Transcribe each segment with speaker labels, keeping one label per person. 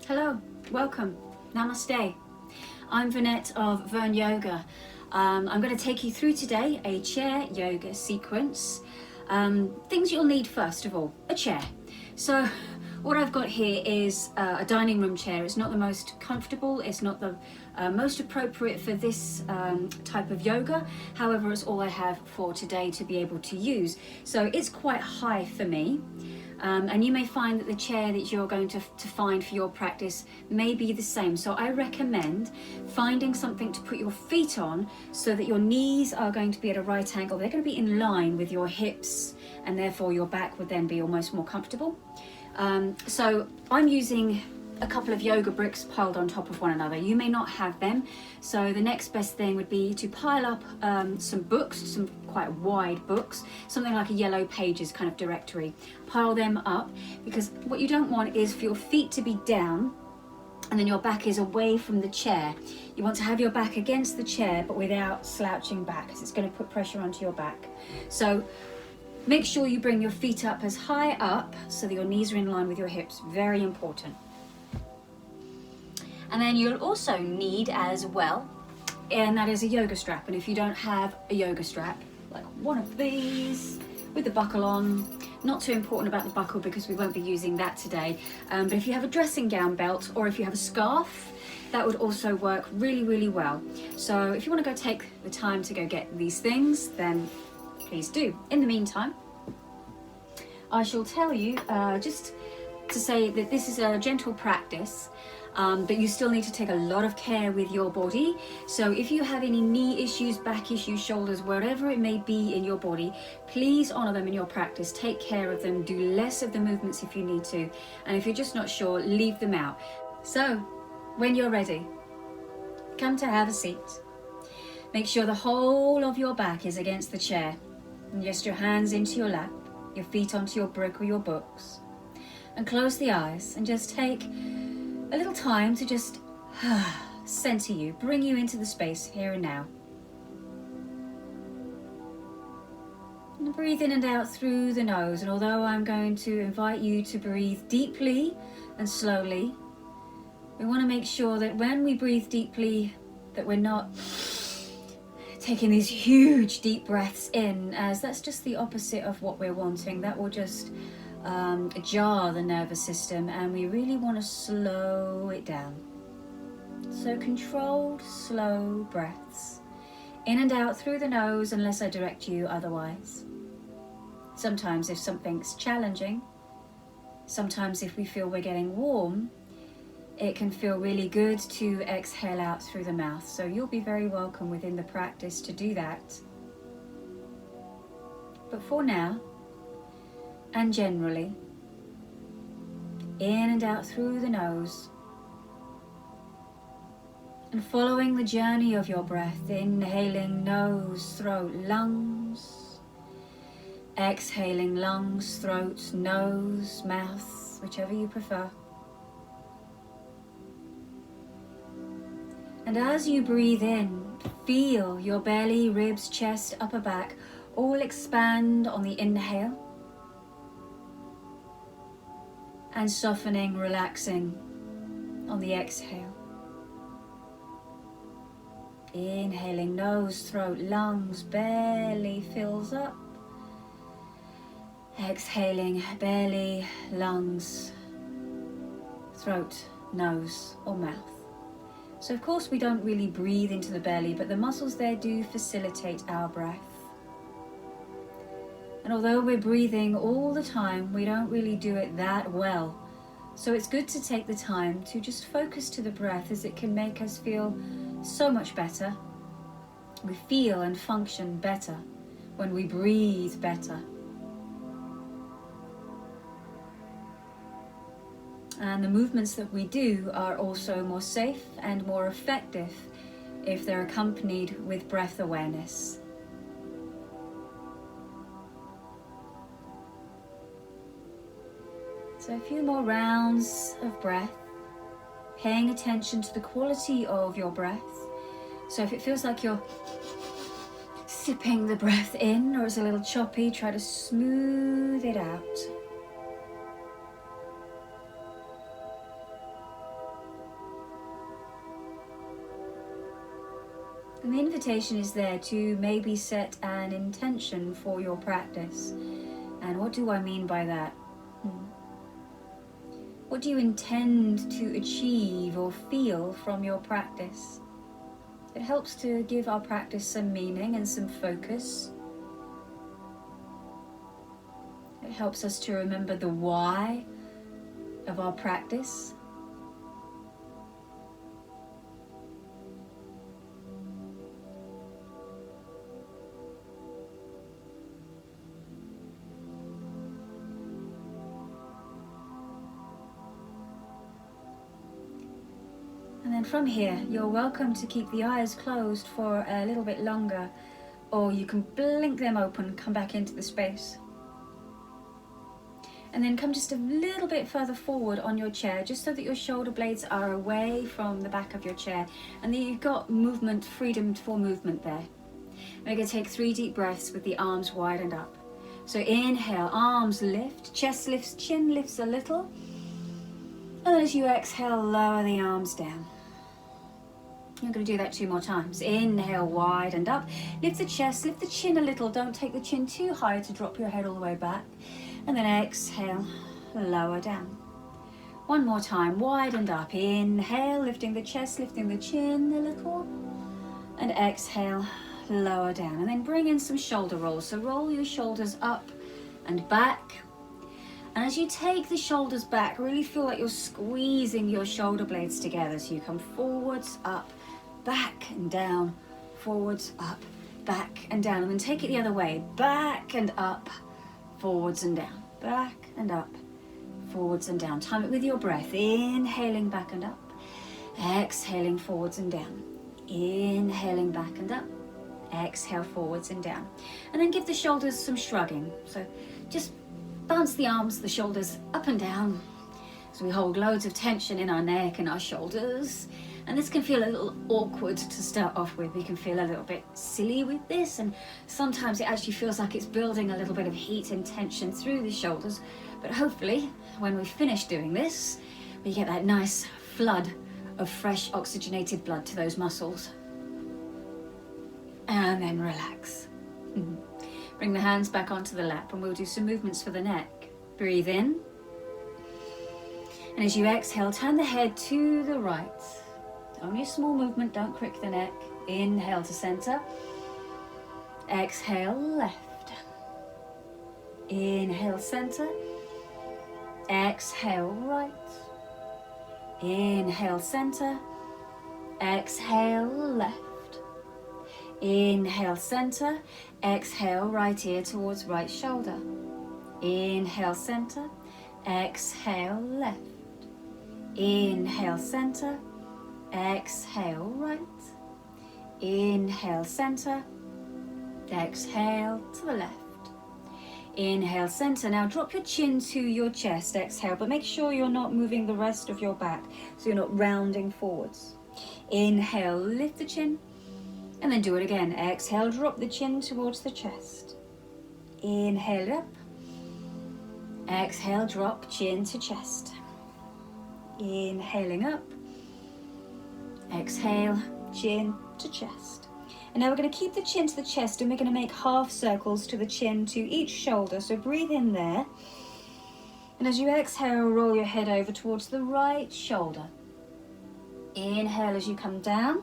Speaker 1: Hello, welcome, namaste. I'm Vernette of Vernyoga. I'm going to take you through today a chair yoga sequence. Things you'll need first of all, a chair. So what I've got here is a dining room chair. It's not the most comfortable, it's not the most appropriate for this type of yoga. However, it's all I have for today to be able to use. So it's quite high for me. And you may find that the chair that you're going to find for your practice may be the same. So I recommend finding something to put your feet on so that your knees are going to be at a right angle. They're going to be in line with your hips, and therefore your back would then be almost more comfortable. So I'm using a couple of yoga bricks piled on top of one another. You may not have them, so the next best thing would be to pile up some books, some quite wide books, something like a yellow pages kind of directory. Pile them up, because what you don't want is for your feet to be down and then your back is away from the chair. You want to have your back against the chair but without slouching back, because it's going to put pressure onto your back. So make sure you bring your feet up as high up so that your knees are in line with your hips. Very important. And then you'll also need as well, and that is a yoga strap. And if you don't have a yoga strap, like one of these with the buckle on, not too important about the buckle because we won't be using that today. But if you have a dressing gown belt or if you have a scarf, that would also work really, really well. So if you want to go take the time to go get these things, then please do. In the meantime, I shall tell you just to say that this is a gentle practice. But you still need to take a lot of care with your body. So if you have any knee issues, back issues, shoulders, wherever it may be in your body, please honor them in your practice. Take care of them. Do less of the movements if you need to. And if you're just not sure, leave them out. So when you're ready, come to have a seat. Make sure the whole of your back is against the chair. And rest your hands into your lap, your feet onto your brick or your books. And close the eyes and just take a little time to just center you, bring you into the space here and now. And breathe in and out through the nose. And although I'm going to invite you to breathe deeply and slowly, we want to make sure that when we breathe deeply, that we're not taking these huge deep breaths in, as that's just the opposite of what we're wanting. That will just jar the nervous system, and we really want to slow it down. So controlled, slow breaths in and out through the nose, unless I direct you otherwise. Sometimes if something's challenging, sometimes if we feel we're getting warm, it can feel really good to exhale out through the mouth. So you'll be very welcome within the practice to do that. But for now, and generally, in and out through the nose, and following the journey of your breath, inhaling nose, throat, lungs, exhaling lungs, throat, nose, mouth, whichever you prefer. And as you breathe in, feel your belly, ribs, chest, upper back all expand on the inhale, and softening, relaxing on the exhale. Inhaling, nose, throat, lungs, belly fills up. Exhaling, belly, lungs, throat, nose or mouth. So of course we don't really breathe into the belly, but the muscles there do facilitate our breath. And although we're breathing all the time, we don't really do it that well. So it's good to take the time to just focus to the breath, as it can make us feel so much better. We feel and function better when we breathe better. And the movements that we do are also more safe and more effective if they're accompanied with breath awareness. So a few more rounds of breath, paying attention to the quality of your breath. So if it feels like you're sipping the breath in, or it's a little choppy, try to smooth it out. And the invitation is there to maybe set an intention for your practice. And what do I mean by that? What do you intend to achieve or feel from your practice? It helps to give our practice some meaning and some focus. It helps us to remember the why of our practice. And then from here, you're welcome to keep the eyes closed for a little bit longer, or you can blink them open, come back into the space. And then come just a little bit further forward on your chair, just so that your shoulder blades are away from the back of your chair, and that you've got movement, freedom for movement there. We're going to take 3 deep breaths with the arms widened up. So inhale, arms lift, chest lifts, chin lifts a little. And then as you exhale, lower the arms down. You're going to do that 2 more times. Inhale, widened up. Lift the chest, lift the chin a little. Don't take the chin too high to drop your head all the way back. And then exhale, lower down. 1 more time, widened up. Inhale, lifting the chest, lifting the chin a little. And exhale, lower down. And then bring in some shoulder rolls. So roll your shoulders up and back. And as you take the shoulders back, really feel like you're squeezing your shoulder blades together. So you come forwards, up, back and down, forwards, up, back and down. And then take it the other way, back and up, forwards and down, back and up, forwards and down. Time it with your breath. Inhaling back and up, exhaling forwards and down. Inhaling back and up, exhale forwards and down. And then give the shoulders some shrugging. So just bounce the arms, the shoulders up and down. So we hold loads of tension in our neck and our shoulders. And this can feel a little awkward to start off with. We can feel a little bit silly with this. And sometimes it actually feels like it's building a little bit of heat and tension through the shoulders. But hopefully, when we finish doing this, we get that nice flood of fresh oxygenated blood to those muscles. And then relax. Bring the hands back onto the lap and we'll do some movements for the neck. Breathe in. And as you exhale, turn the head to the right. Only a small movement, don't crick the neck. Inhale to center. Exhale, left. Inhale, center. Exhale, right. Inhale, center. Exhale, left. Inhale, center. Exhale, right ear towards right shoulder. Inhale, center. Exhale, left. Inhale, center. Exhale, right. Inhale, center. Exhale to the left. Inhale, center. Now drop your chin to your chest. Exhale, but make sure you're not moving the rest of your back, so you're not rounding forwards. Inhale, lift the chin. And then do it again. Exhale, drop the chin towards the chest. Inhale up. Exhale, drop chin to chest. Inhaling up. Exhale, chin to chest. And now we're going to keep the chin to the chest and we're going to make half circles to the chin to each shoulder. So breathe in there. And as you exhale, roll your head over towards the right shoulder. Inhale as you come down.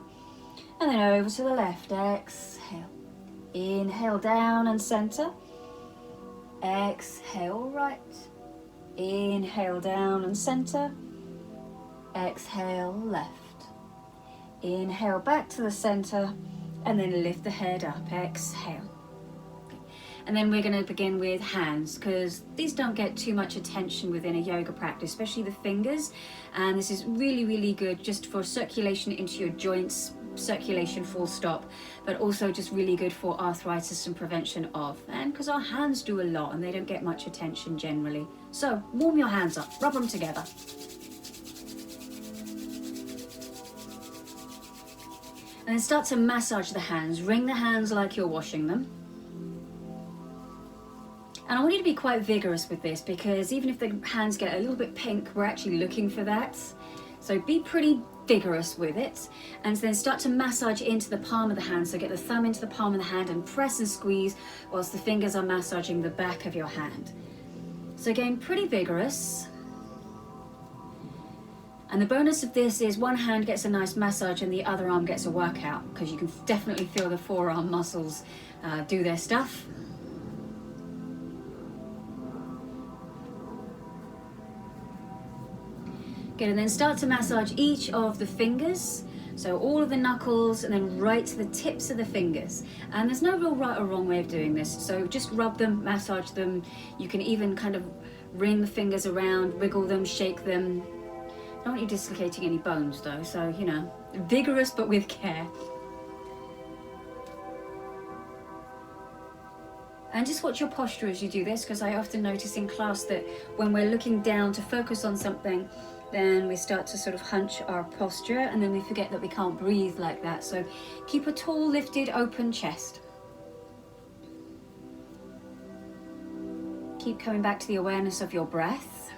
Speaker 1: And then over to the left, exhale. Inhale down and center. Exhale right. Inhale down and center. Exhale left. Inhale back to the center and then lift the head up, exhale. And then we're going to begin with hands, because these don't get too much attention within a yoga practice, especially the fingers. And this is really, really good just for circulation into your joints, circulation full stop, but also just really good for arthritis and prevention of. And because our hands do a lot and they don't get much attention generally. So warm your hands up, rub them together. And then start to massage the hands. Wring the hands like you're washing them. And I want you to be quite vigorous with this, because even if the hands get a little bit pink, we're actually looking for that. So be pretty vigorous with it, and then start to massage into the palm of the hand. So get the thumb into the palm of the hand and press and squeeze whilst the fingers are massaging the back of your hand. So again, pretty vigorous. And the bonus of this is one hand gets a nice massage and the other arm gets a workout, because you can definitely feel the forearm muscles do their stuff. Good, and then start to massage each of the fingers. So all of the knuckles and then right to the tips of the fingers. And there's no real right or wrong way of doing this. So just rub them, massage them. You can even kind of wring the fingers around, wiggle them, shake them. Don't want you dislocating any bones though, so you know, vigorous but with care. And just watch your posture as you do this, because I often notice in class that when we're looking down to focus on something, then we start to sort of hunch our posture and then we forget that we can't breathe like that. So keep a tall, lifted, open chest. Keep coming back to the awareness of your breath.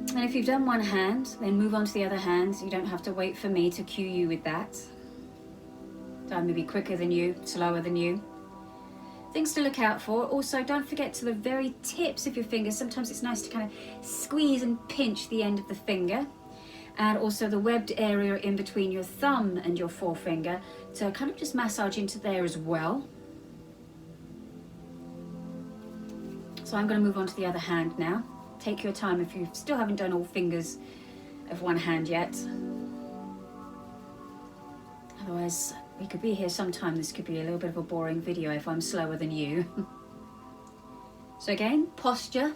Speaker 1: And if you've done one hand, then move on to the other hand. You don't have to wait for me to cue you with that. I may be quicker than you, slower than you. Things to look out for. Also, don't forget to the very tips of your fingers. Sometimes it's nice to kind of squeeze and pinch the end of the finger. And also the webbed area in between your thumb and your forefinger to kind of just massage into there as well. So I'm going to move on to the other hand now. Take your time if you still haven't done all fingers of one hand yet. Otherwise, we could be here sometime. This could be a little bit of a boring video if I'm slower than you. So again, posture,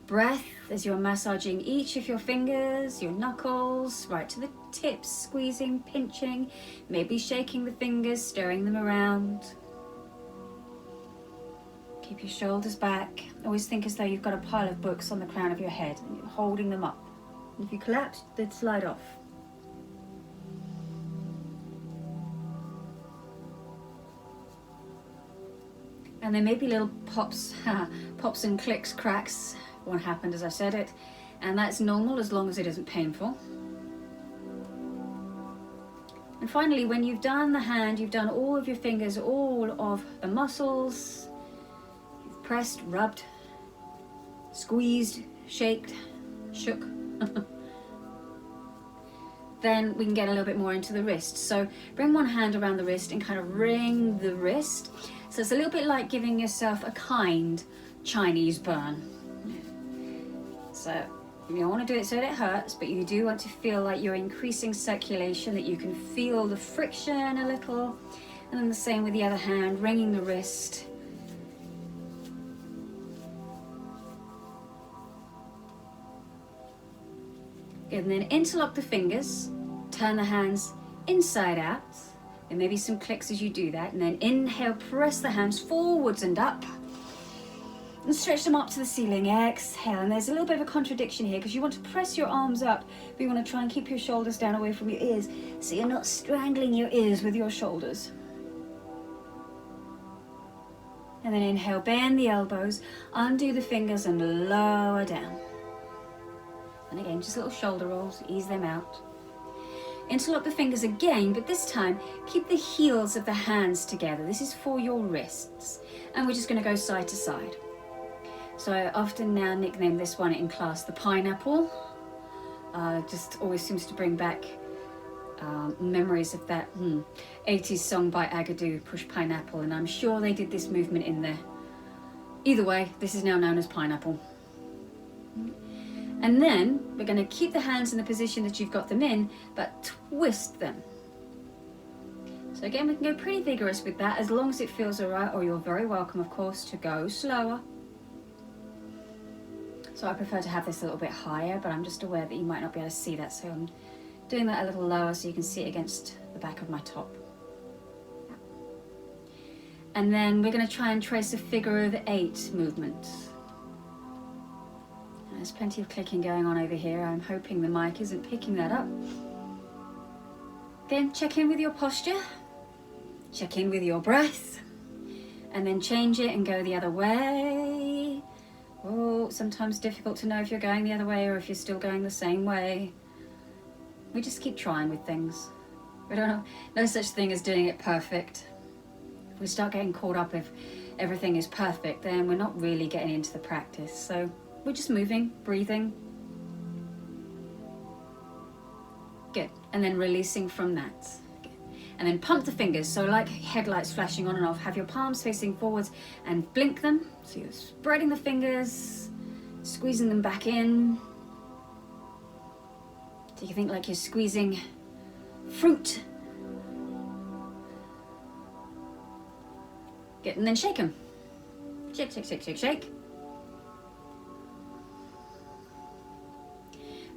Speaker 1: breath as you're massaging each of your fingers, your knuckles, right to the tips, squeezing, pinching, maybe shaking the fingers, stirring them around. Keep your shoulders back. Always think as though you've got a pile of books on the crown of your head and you're holding them up. And if you collapse, they'd slide off. And there may be little pops and clicks, cracks. One happened as I said it. And that's normal as long as it isn't painful. And finally, when you've done the hand, you've done all of your fingers, all of the muscles, you've pressed, rubbed, squeezed, shaked, shook. Then we can get a little bit more into the wrist. So bring one hand around the wrist and kind of wring the wrist. So it's a little bit like giving yourself a kind Chinese burn. So you don't want to do it so that it hurts, but you do want to feel like you're increasing circulation, that you can feel the friction a little. And then the same with the other hand, wringing the wrist. Good, and then interlock the fingers, turn the hands inside out. There may be some clicks as you do that, and then inhale, press the hands forwards and up, and stretch them up to the ceiling. Exhale, and there's a little bit of a contradiction here because you want to press your arms up, but you want to try and keep your shoulders down away from your ears, so you're not strangling your ears with your shoulders. And then inhale, bend the elbows, undo the fingers and lower down. And again, just little shoulder rolls, ease them out. Interlock the fingers again, but this time keep the heels of the hands together. This is for your wrists. And we're just going to go side to side. So I often now nickname this one in class the pineapple. Just always seems to bring back memories of that 80s song by Agadoo, Push Pineapple, and I'm sure they did this movement in there. Either way, this is now known as pineapple. And then we're going to keep the hands in the position that you've got them in, but twist them. So again, we can go pretty vigorous with that as long as it feels alright, or you're very welcome, of course, to go slower. So I prefer to have this a little bit higher, but I'm just aware that you might not be able to see that, so I'm doing that a little lower so you can see it against the back of my top. And then we're going to try and trace a figure of 8 movement. There's plenty of clicking going on over here. I'm hoping the mic isn't picking that up. Then check in with your posture, check in with your breath, and then change it and go the other way. Oh, sometimes difficult to know if you're going the other way or if you're still going the same way. We just keep trying with things. We don't know, no such thing as doing it perfect. If we start getting caught up if everything is perfect, then we're not really getting into the practice. So we're just moving, breathing. Good. And then releasing from that. Good. And then pump the fingers. So like headlights flashing on and off, have your palms facing forwards and blink them. So you're spreading the fingers, squeezing them back in. So you think like you're squeezing fruit. Good. And then shake them. Shake, shake, shake, shake, shake.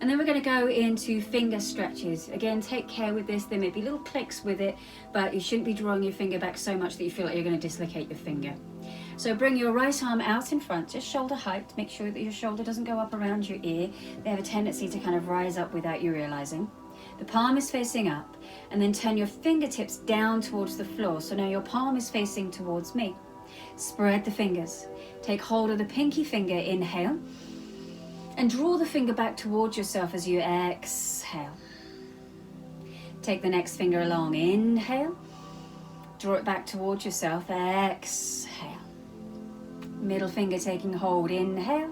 Speaker 1: And then we're going to go into finger stretches. Again, take care with this. There may be little clicks with it, but you shouldn't be drawing your finger back so much that you feel like you're going to dislocate your finger. So bring your right arm out in front, just shoulder height. Make sure that your shoulder doesn't go up around your ear. They have a tendency to kind of rise up without you realizing. The palm is facing up, and then turn your fingertips down towards the floor. So now your palm is facing towards me. Spread the fingers. Take hold of the pinky finger, inhale. And draw the finger back towards yourself as you exhale. Take the next finger along, inhale. Draw it back towards yourself, exhale. Middle finger taking hold, inhale.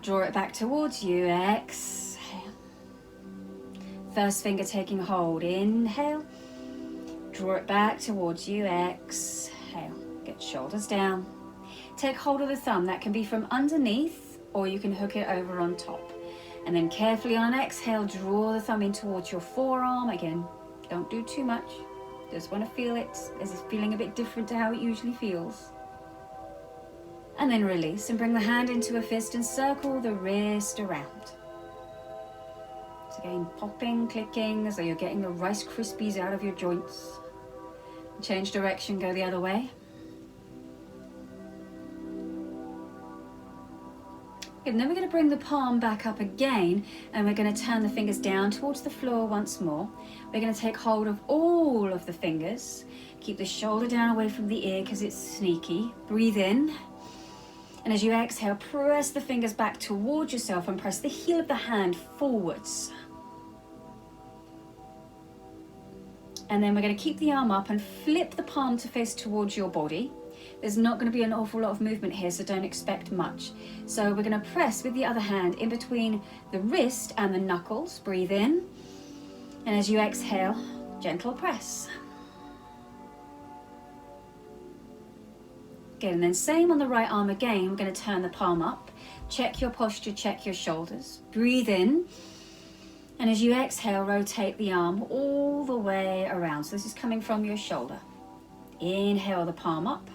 Speaker 1: Draw it back towards you, exhale. First finger taking hold, inhale. Draw it back towards you, exhale. Get shoulders down. Take hold of the thumb. That can be from underneath, or you can hook it over on top. And then carefully on an exhale, draw the thumb in towards your forearm. Again, don't do too much. Just want to feel it as it's feeling a bit different to how it usually feels. And then release and bring the hand into a fist and circle the wrist around. So again, popping, clicking, as though you're getting the Rice Krispies out of your joints. Change direction, go the other way. And then we're going to bring the palm back up again, and we're going to turn the fingers down towards the floor once more. We're going to take hold of all of the fingers. Keep the shoulder down away from the ear because it's sneaky. Breathe in. And as you exhale, press the fingers back towards yourself and press the heel of the hand forwards. And then we're going to keep the arm up and flip the palm to face towards your body. There's not going to be an awful lot of movement here, so don't expect much. So we're going to press with the other hand in between the wrist and the knuckles. Breathe in. And as you exhale, gentle press. Good, and then same on the right arm again. We're going to turn the palm up. Check your posture, check your shoulders. Breathe in. And as you exhale, rotate the arm all the way around. So this is coming from your shoulder. Inhale the palm up.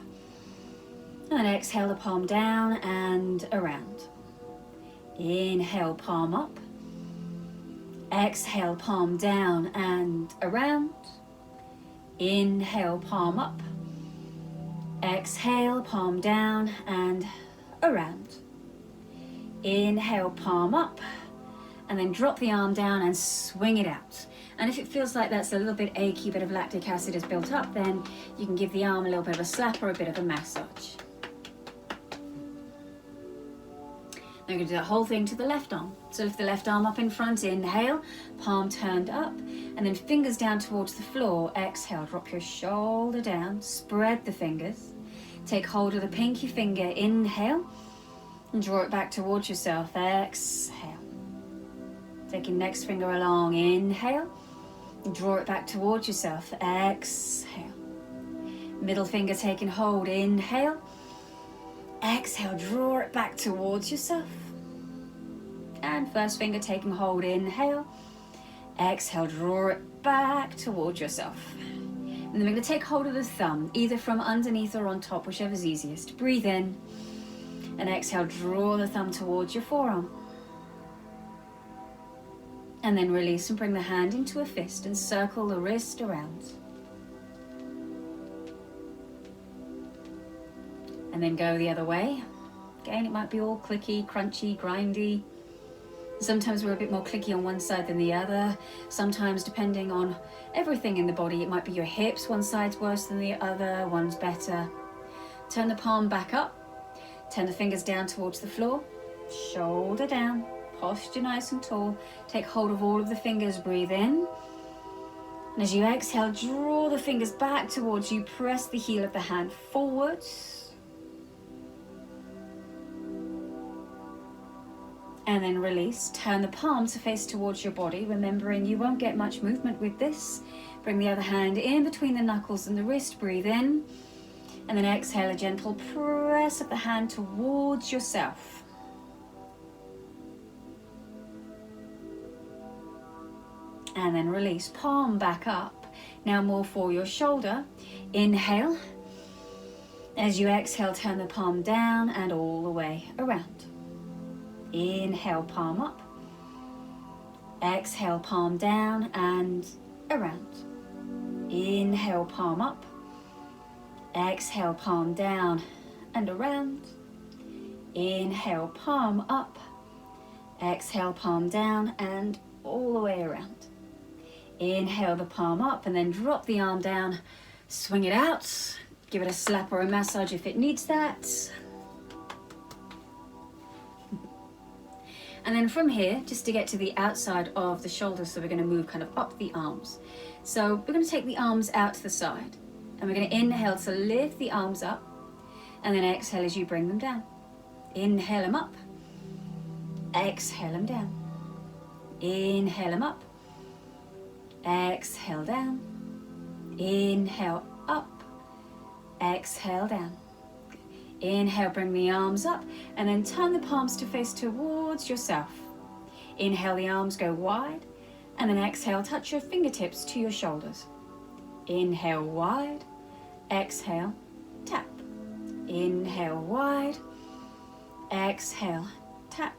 Speaker 1: And then exhale the palm down and around. Inhale, palm up. Exhale, palm down and around. Inhale, palm up. Exhale, palm down and around. Inhale, palm up. And then drop the arm down and swing it out. And if it feels like that's a little bit achy, a bit of lactic acid has built up, then you can give the arm a little bit of a slap or a bit of a massage. Now we're going to do that whole thing to the left arm. So lift the left arm up in front, inhale, palm turned up, and then fingers down towards the floor. Exhale, drop your shoulder down, spread the fingers. Take hold of the pinky finger, inhale, and draw it back towards yourself. Exhale. Taking next finger along, inhale, and draw it back towards yourself. Exhale. Middle finger taking hold, inhale. Exhale, draw it back towards yourself. And first finger taking hold, inhale. Exhale, draw it back towards yourself. And then we're going to take hold of the thumb, either from underneath or on top, whichever's easiest. Breathe in. And exhale, draw the thumb towards your forearm. And then release and bring the hand into a fist and circle the wrist around. And then go the other way. Again, it might be all clicky, crunchy, grindy. Sometimes we're a bit more clicky on one side than the other. Sometimes, depending on everything in the body, it might be your hips. One side's worse than the other, one's better. Turn the palm back up. Turn the fingers down towards the floor, shoulder down, posture nice and tall. Take hold of all of the fingers, breathe in. And as you exhale, draw the fingers back towards you, press the heel of the hand forwards. And then release. Turn the palm to face towards your body, remembering you won't get much movement with this. Bring the other hand in between the knuckles and the wrist, breathe in. And then exhale, a gentle press of the hand towards yourself. And then release, palm back up. Now more for your shoulder. Inhale. As you exhale, turn the palm down and all the way around. Inhale, palm up. Exhale, palm down and around. Inhale, palm up. Exhale, palm down and around. Inhale, palm up. Exhale, palm down and all the way around. Inhale the palm up and then drop the arm down. Swing it out. Give it a slap or a massage if it needs that. And then from here, just to get to the outside of the shoulders, so we're going to move kind of up the arms. So we're going to take the arms out to the side. And we're going to inhale to lift the arms up. And then exhale as you bring them down. Inhale them up. Exhale them down. Inhale them up. Exhale down. Inhale up. Exhale down. Inhale, bring the arms up and then turn the palms to face towards yourself. Inhale, the arms go wide and then exhale, touch your fingertips to your shoulders. Inhale wide, exhale, tap. Inhale wide, exhale, tap.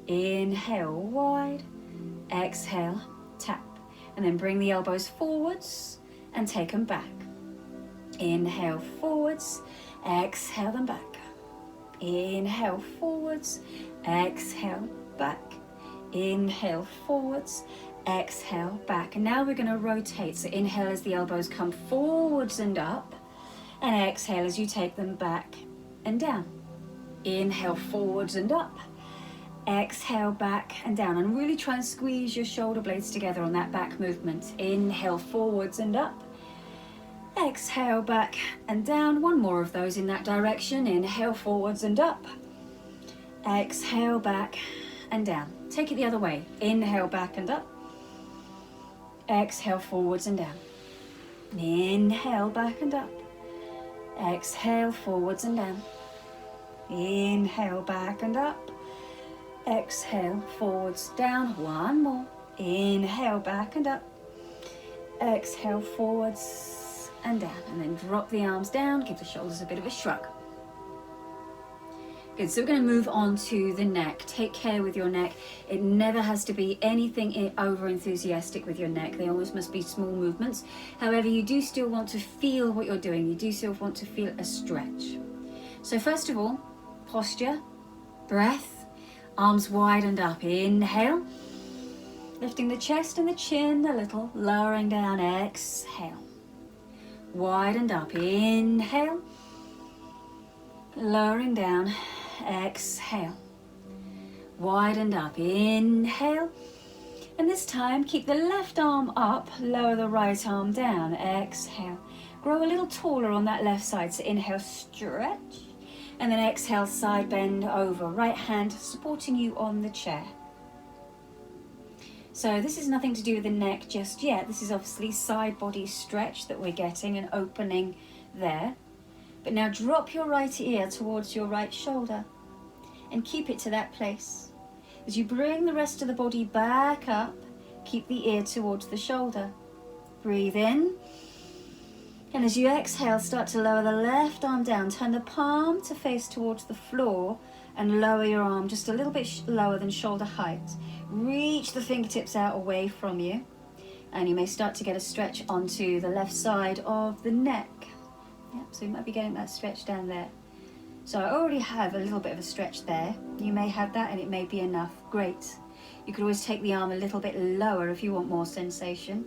Speaker 1: Inhale wide, exhale, tap. And then bring the elbows forwards and take them back. Inhale forwards, exhale them back. Inhale forwards, exhale back. Inhale forwards, exhale back. And now we're going to rotate. So inhale as the elbows come forwards and up, and exhale as you take them back and down. Inhale forwards and up, exhale back and down. And really try and squeeze your shoulder blades together on that back movement. Inhale forwards and up. Exhale back and down. One more of those in that direction. Inhale forwards and up. Exhale back and down. Take it the other way. Inhale back and up. Exhale forwards and down. Inhale back and up. Exhale forwards and down. Inhale back and up. Exhale forwards down. One more. Inhale back and up. Exhale forwards and down, and then drop the arms down, give the shoulders a bit of a shrug. Good, so we're going to move on to the neck. Take care with your neck. It never has to be anything over enthusiastic with your neck. They always must be small movements. However, you do still want to feel what you're doing. You do still want to feel a stretch. So first of all, posture, breath, arms wide and up. Inhale, lifting the chest and the chin a little, lowering down. Exhale. Wide and up. Inhale. Lowering down. Exhale. Wide and up. Inhale. And this time, keep the left arm up, lower the right arm down. Exhale. Grow a little taller on that left side. So inhale, stretch. And then exhale, side bend over. Right hand supporting you on the chair. So this is nothing to do with the neck just yet. This is obviously side body stretch that we're getting, an opening there. But now drop your right ear towards your right shoulder and keep it to that place. As you bring the rest of the body back up, keep the ear towards the shoulder. Breathe in. And as you exhale, start to lower the left arm down. Turn the palm to face towards the floor and lower your arm just a little bit lower than shoulder height. Reach the fingertips out away from you, and you may start to get a stretch onto the left side of the neck. Yep, so you might be getting that stretch down there. So I already have a little bit of a stretch there. You may have that and it may be enough. Great. You could always take the arm a little bit lower if you want more sensation.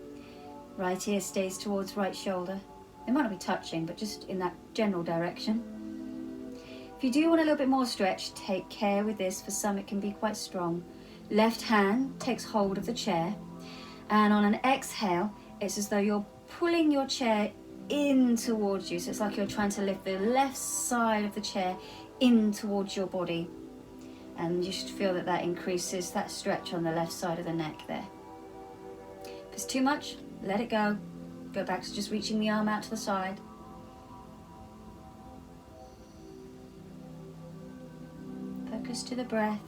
Speaker 1: Right ear stays towards right shoulder. They might not be touching, but just in that general direction. If you do want a little bit more stretch, take care with this. For some, it can be quite strong. Left hand takes hold of the chair, and on an exhale, it's as though you're pulling your chair in towards you. So it's like you're trying to lift the left side of the chair in towards your body. And you should feel that that increases that stretch on the left side of the neck there. If it's too much, let it go. Go back to just reaching the arm out to the side. Focus to the breath.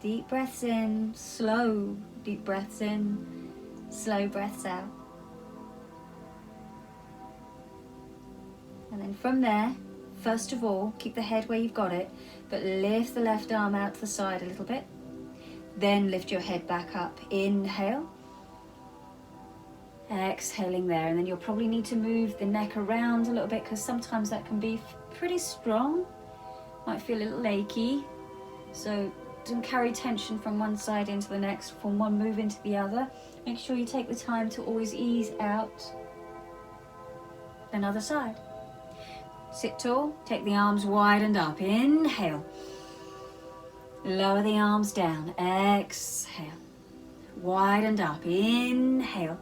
Speaker 1: Deep breaths in, slow deep breaths in, slow breaths out. And then from there, first of all, keep the head where you've got it, but lift the left arm out to the side a little bit. Then lift your head back up. Inhale. Exhaling there, and then you'll probably need to move the neck around a little bit because sometimes that can be pretty strong. Might feel a little achy. So don't carry tension from one side into the next, from one move into the other. Make sure you take the time to always ease out. Another side. Sit tall, take the arms wide and up. Inhale. Lower the arms down. Exhale. Wide and up. Inhale.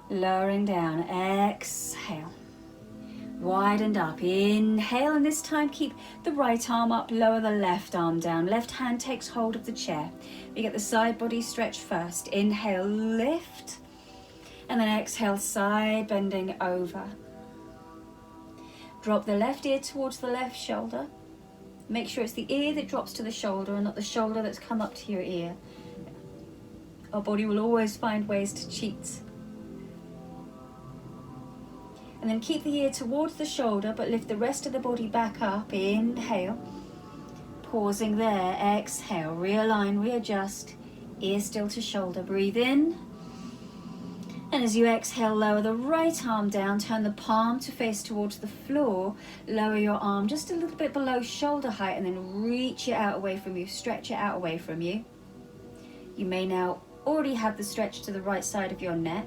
Speaker 1: Lowering down. Exhale. Wide and up. Inhale, and this time keep the right arm up, lower the left arm down. Left hand takes hold of the chair. You get the side body stretch first. Inhale, lift, and then exhale, side bending over. Drop the left ear towards the left shoulder. Make sure it's the ear that drops to the shoulder and not the shoulder that's come up to your ear. Our body will always find ways to cheat. And then keep the ear towards the shoulder, but lift the rest of the body back up. Inhale. Pausing there. Exhale. Realign, readjust. Ear still to shoulder. Breathe in. And as you exhale, lower the right arm down. Turn the palm to face towards the floor. Lower your arm just a little bit below shoulder height and then reach it out away from you. Stretch it out away from you. You may now already have the stretch to the right side of your neck.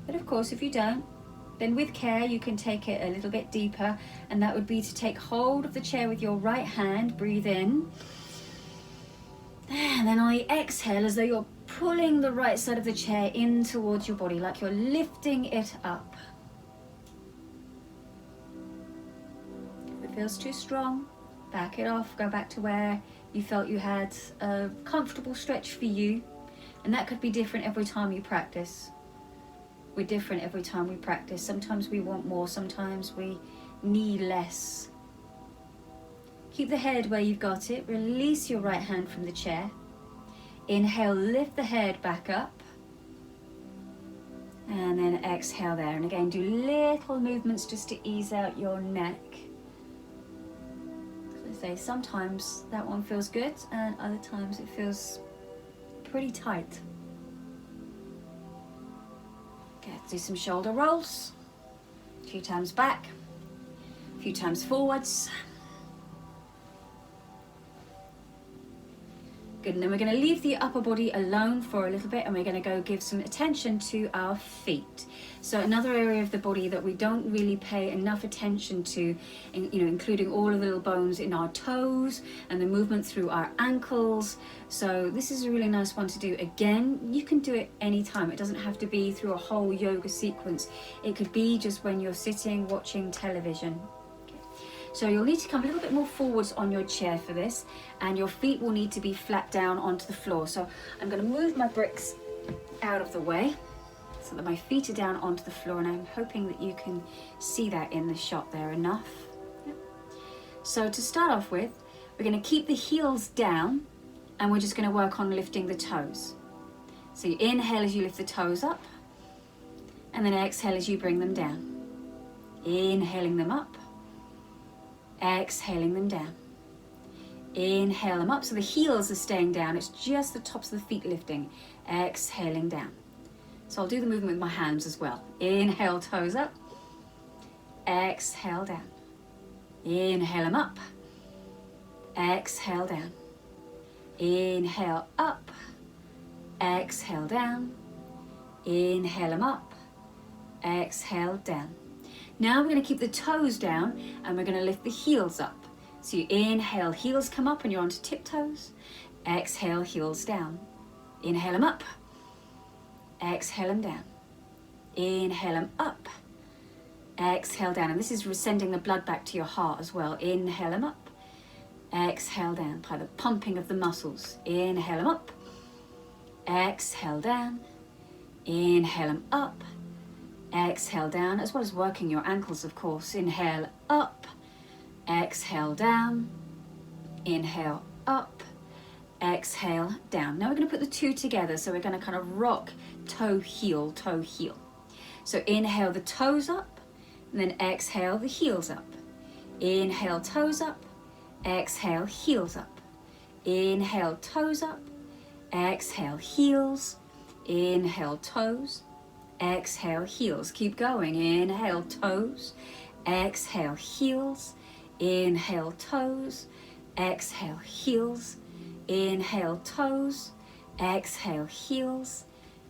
Speaker 1: But of course, if you don't, then with care you can take it a little bit deeper, and that would be to take hold of the chair with your right hand. Breathe in. And then on the exhale, as though you're pulling the right side of the chair in towards your body, like you're lifting it up. If it feels too strong, back it off. Go back to where you felt you had a comfortable stretch for you. And that could be different every time you practice. We're different every time we practice. Sometimes we want more, sometimes we need less. Keep the head where you've got it. Release your right hand from the chair. Inhale, lift the head back up. And then exhale there. And again, do little movements just to ease out your neck. As I say, sometimes that one feels good and other times it feels pretty tight. Okay, do some shoulder rolls. A few times back, a few times forwards. Good, and then we're going to leave the upper body alone for a little bit, and we're going to go give some attention to our feet. So another area of the body that we don't really pay enough attention to, including all of the little bones in our toes and the movement through our ankles. So this is a really nice one to do. Again, you can do it anytime. It doesn't have to be through a whole yoga sequence. It could be just when you're sitting watching television. So you'll need to come a little bit more forwards on your chair for this, and your feet will need to be flat down onto the floor. So I'm going to move my bricks out of the way so that my feet are down onto the floor, and I'm hoping that you can see that in the shot there enough. Yep. So to start off with, we're going to keep the heels down, and we're just going to work on lifting the toes. So you inhale as you lift the toes up, and then exhale as you bring them down. Inhaling them up. Exhaling them down. Inhale them up, so the heels are staying down. It's just the tops of the feet lifting. Exhaling down. So I'll do the movement with my hands as well. Inhale, toes up. Exhale down. Inhale them up. Exhale down. Inhale up. Exhale down. Inhale them up. Exhale down. Now we're going to keep the toes down and we're going to lift the heels up. So you inhale, heels come up and you're onto tiptoes. Exhale, heels down. Inhale them up. Exhale them down. Inhale them up. Exhale down. And this is sending the blood back to your heart as well. Inhale them up. Exhale down by the pumping of the muscles. Inhale them up. Exhale down. Inhale them up. Exhale down, as well as working your ankles, of course. Inhale up. Exhale down. Inhale up. Exhale down. Now we're going to put the two together. So we're going to kind of rock toe, heel, toe, heel. So inhale the toes up, and then exhale the heels up. Inhale toes up, exhale heels up. Inhale toes up, exhale heels. Inhale toes, exhale heels. Keep going. Inhale toes, exhale heels. Inhale toes, exhale heels. Inhale toes, exhale heels.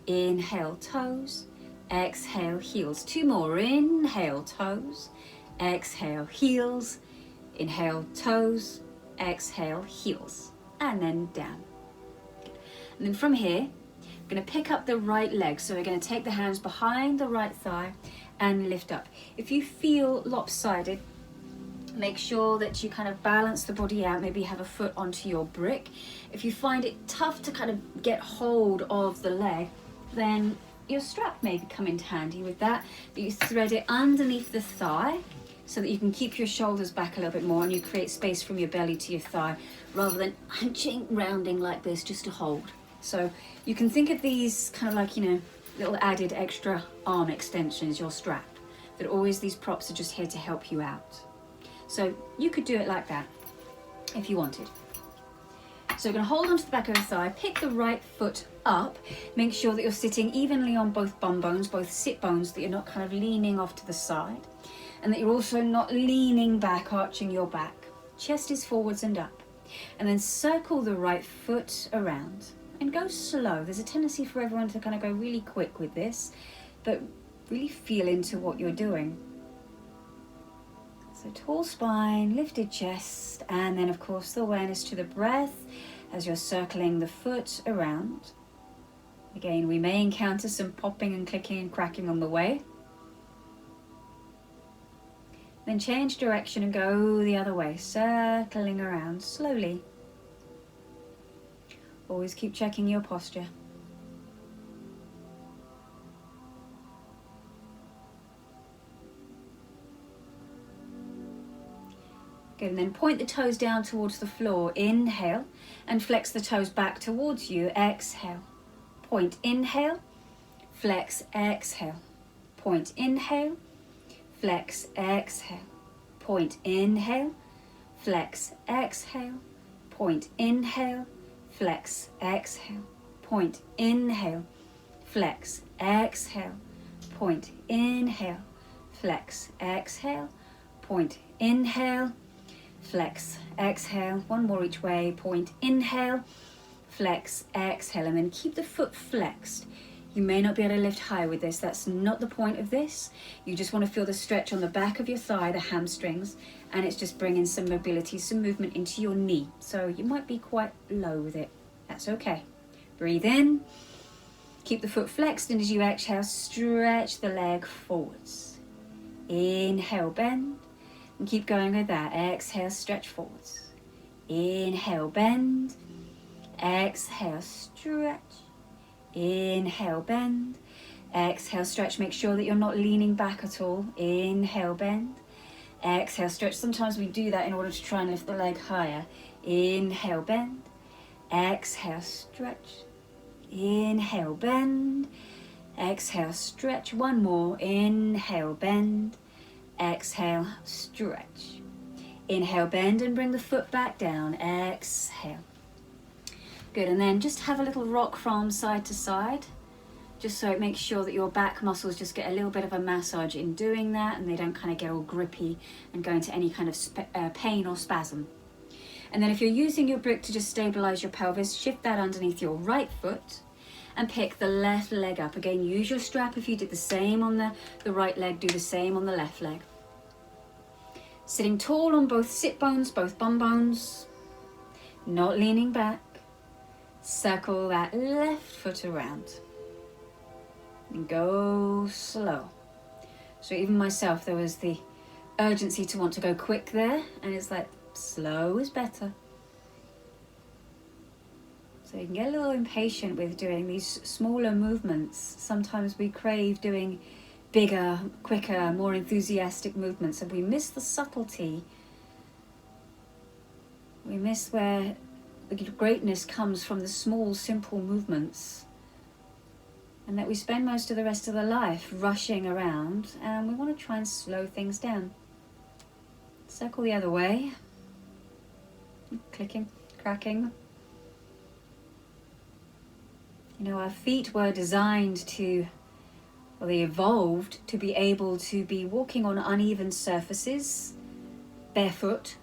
Speaker 1: Inhale toes, exhale heels. Two more. Inhale toes, exhale heels. Inhale toes, exhale heels, and then down. And then from here, we're going to pick up the right leg. So we're going to take the hands behind the right thigh and lift up. If you feel lopsided, make sure that you kind of balance the body out. Maybe have a foot onto your brick. If you find it tough to kind of get hold of the leg, then your strap may come into handy with that. But you thread it underneath the thigh so that you can keep your shoulders back a little bit more and you create space from your belly to your thigh rather than hunching, rounding like this just to hold. So you can think of these kind of like, you know, little added extra arm extensions, your strap, that always these props are just here to help you out. So you could do it like that if you wanted. So we're going to hold onto the back of the thigh, pick the right foot up, make sure that you're sitting evenly on both bum bones, both sit bones, that you're not kind of leaning off to the side, and that you're also not leaning back, arching your back. Chest is forwards and up. And then circle the right foot around and go slow. There's a tendency for everyone to kind of go really quick with this, but really feel into what you're doing. So tall spine, lifted chest, and then of course the awareness to the breath as you're circling the foot around. Again, we may encounter some popping and clicking and cracking on the way. Then change direction and go the other way, circling around slowly. Always keep checking your posture. Good, and then point the toes down towards the floor. Inhale and flex the toes back towards you. Exhale. Point, inhale, flex, exhale. Point, inhale, flex, exhale. Point, inhale, flex, exhale. Point, inhale, flex, exhale. Point, inhale, flex, exhale. Point, inhale, flex, exhale. Point, inhale, flex, exhale. One more each way. Point, inhale, flex, exhale, and then keep the foot flexed. You may not be able to lift high with this. That's not the point of this. You just want to feel the stretch on the back of your thigh, the hamstrings, and it's just bringing some mobility, some movement into your knee. So you might be quite low with it. That's okay. Breathe in. Keep the foot flexed, and as you exhale, stretch the leg forwards. Inhale, bend, and keep going with that. Exhale, stretch forwards. Inhale, bend. Exhale, stretch. Inhale, bend. Exhale, stretch. Make sure that you're not leaning back at all. Inhale, bend. Exhale, stretch. Sometimes we do that in order to try and lift the leg higher. Inhale, bend. Exhale, stretch. Inhale, bend. Exhale, stretch. One more. Inhale, bend. Exhale, stretch. Inhale, bend, and bring the foot back down. Exhale. Good, and then just have a little rock from side to side, just so it makes sure that your back muscles just get a little bit of a massage in doing that, and they don't kind of get all grippy and go into any kind of pain or spasm. And then if you're using your brick to just stabilize your pelvis, shift that underneath your right foot, and pick the left leg up. Again, use your strap. If you did the same on the right leg, do the same on the left leg. Sitting tall on both sit bones, both bum bones, not leaning back. Circle that left foot around and go slow. So even myself, there was the urgency to want to go quick there, and it's like slow is better. So you can get a little impatient with doing these smaller movements. Sometimes we crave doing bigger, quicker, more enthusiastic movements, and we miss the subtlety. We miss where the greatness comes from the small, simple movements, and that we spend most of the rest of the life rushing around, and we want to try and slow things down. Circle the other way, clicking, cracking. You know, our feet were designed to, well, they evolved to be able to be walking on uneven surfaces, barefoot.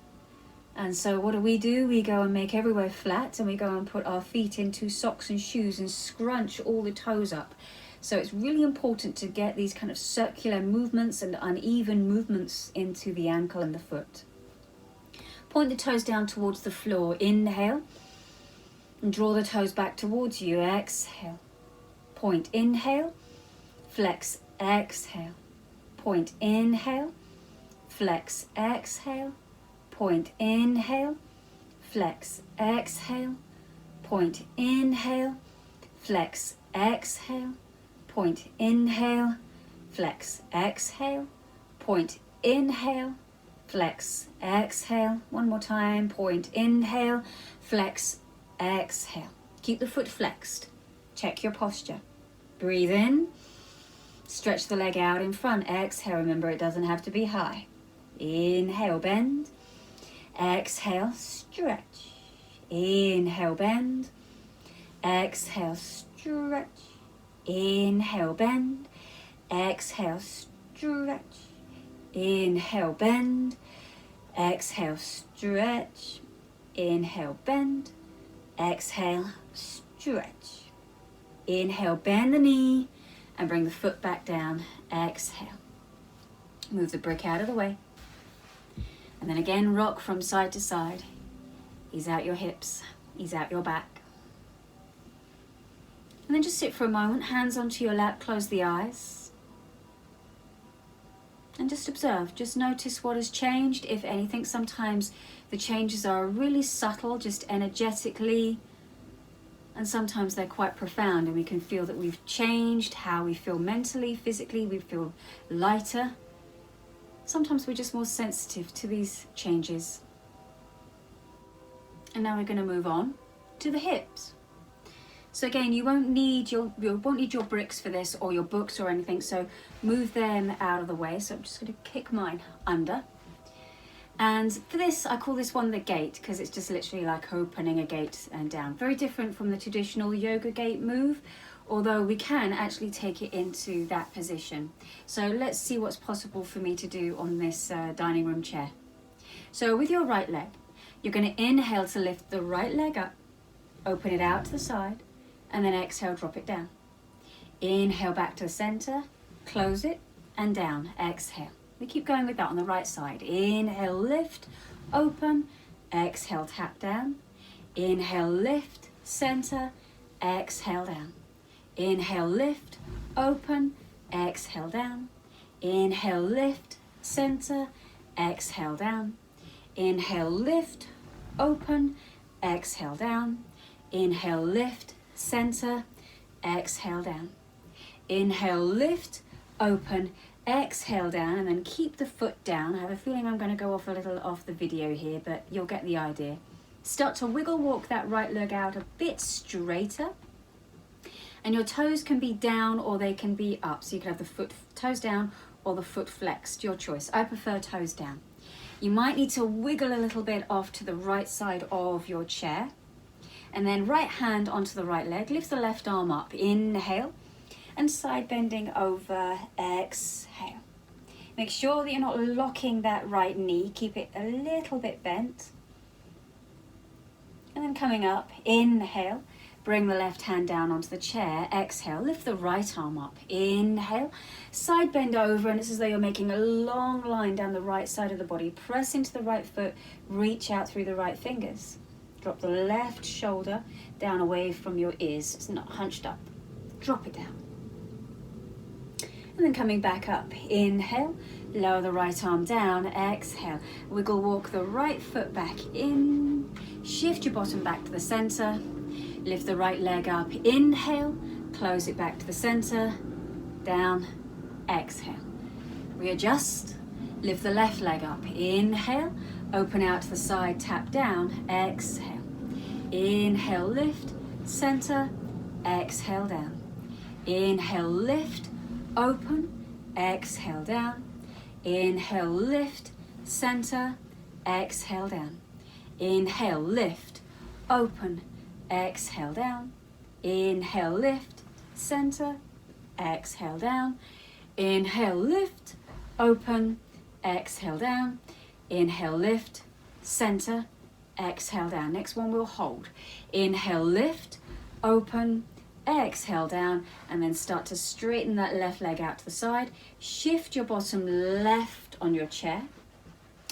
Speaker 1: And so what do? We go and make everywhere flat, and we go and put our feet into socks and shoes and scrunch all the toes up. So it's really important to get these kind of circular movements and uneven movements into the ankle and the foot. Point the toes down towards the floor. Inhale. And draw the toes back towards you. Exhale. Point. Inhale. Flex. Exhale. Point. Inhale. Flex. Exhale. Point. Inhale. Flex. Exhale. Point. Inhale. Flex. Exhale. Point. Inhale. Flex. Exhale. Point. Inhale. Flex. Exhale. One more time. Point. Inhale. Flex. Exhale. Keep the foot flexed. Check your posture. Breathe in. Stretch the leg out in front. Exhale. Remember, it doesn't have to be high. Inhale, bend. Exhale, stretch. Inhale, bend. Exhale, stretch. Inhale, bend. Exhale, stretch. Inhale, bend. Exhale, stretch. Inhale, bend. Exhale, stretch. Inhale, bend the knee and bring the foot back down. Exhale. Move the brick out of the way. And then again, rock from side to side. Ease out your hips, ease out your back. And then just sit for a moment, hands onto your lap, close the eyes. And just observe, just notice what has changed, if anything. Sometimes the changes are really subtle, just energetically. And sometimes they're quite profound, and we can feel that we've changed how we feel mentally, physically, we feel lighter. Sometimes we're just more sensitive to these changes. And now we're going to move on to the hips. So again, you won't need your bricks for this, or your books or anything, so move them out of the way. So I'm just going to kick mine under. And for this, I call this one the gate, because it's just literally like opening a gate and down. Very different from the traditional yoga gate move, although we can actually take it into that position. So let's see what's possible for me to do on this dining room chair. So with your right leg, you're going to inhale to lift the right leg up, open it out to the side, and then exhale, drop it down. Inhale back to the center, close it, and down. Exhale. We keep going with that on the right side. Inhale, lift, open, exhale, tap down. Inhale, lift, center, exhale, down. Inhale, lift, open, exhale, down. Inhale, lift, center, exhale, down. Inhale, lift, open, exhale, down. Inhale, lift, center, exhale, down. Inhale, lift, open, exhale, down, and then keep the foot down. I have a feeling I'm going to go off a little off the video here, but you'll get the idea. Start to wiggle walk that right leg out a bit straighter. And your toes can be down or they can be up. So you can have the foot toes down or the foot flexed, your choice. I prefer toes down. You might need to wiggle a little bit off to the right side of your chair. And then right hand onto the right leg. Lift the left arm up. Inhale. And side bending over. Exhale. Make sure that you're not locking that right knee. Keep it a little bit bent. And then coming up. Inhale. Bring the left hand down onto the chair. Exhale, lift the right arm up. Inhale, side bend over, and it's as though you're making a long line down the right side of the body. Press into the right foot, reach out through the right fingers. Drop the left shoulder down away from your ears. It's not hunched up. Drop it down. And then coming back up. Inhale, lower the right arm down. Exhale, wiggle walk the right foot back in. Shift your bottom back to the center. Lift the right leg up. Inhale, close it back to the center. Down, exhale. Readjust. Lift the left leg up. Inhale, open out to the side, tap down. Exhale. Inhale, lift, center. Exhale, down. Inhale, lift, open. Exhale, down. Inhale, lift, center. Exhale, down. Inhale, lift, open. Exhale, down. Inhale, lift, center. Exhale, down. Inhale, lift, open. Exhale, down. Inhale, lift, center. Exhale, down. Next one we'll hold. Inhale, lift, open. Exhale, down, and then start to straighten that left leg out to the side. Shift your bottom left on your chair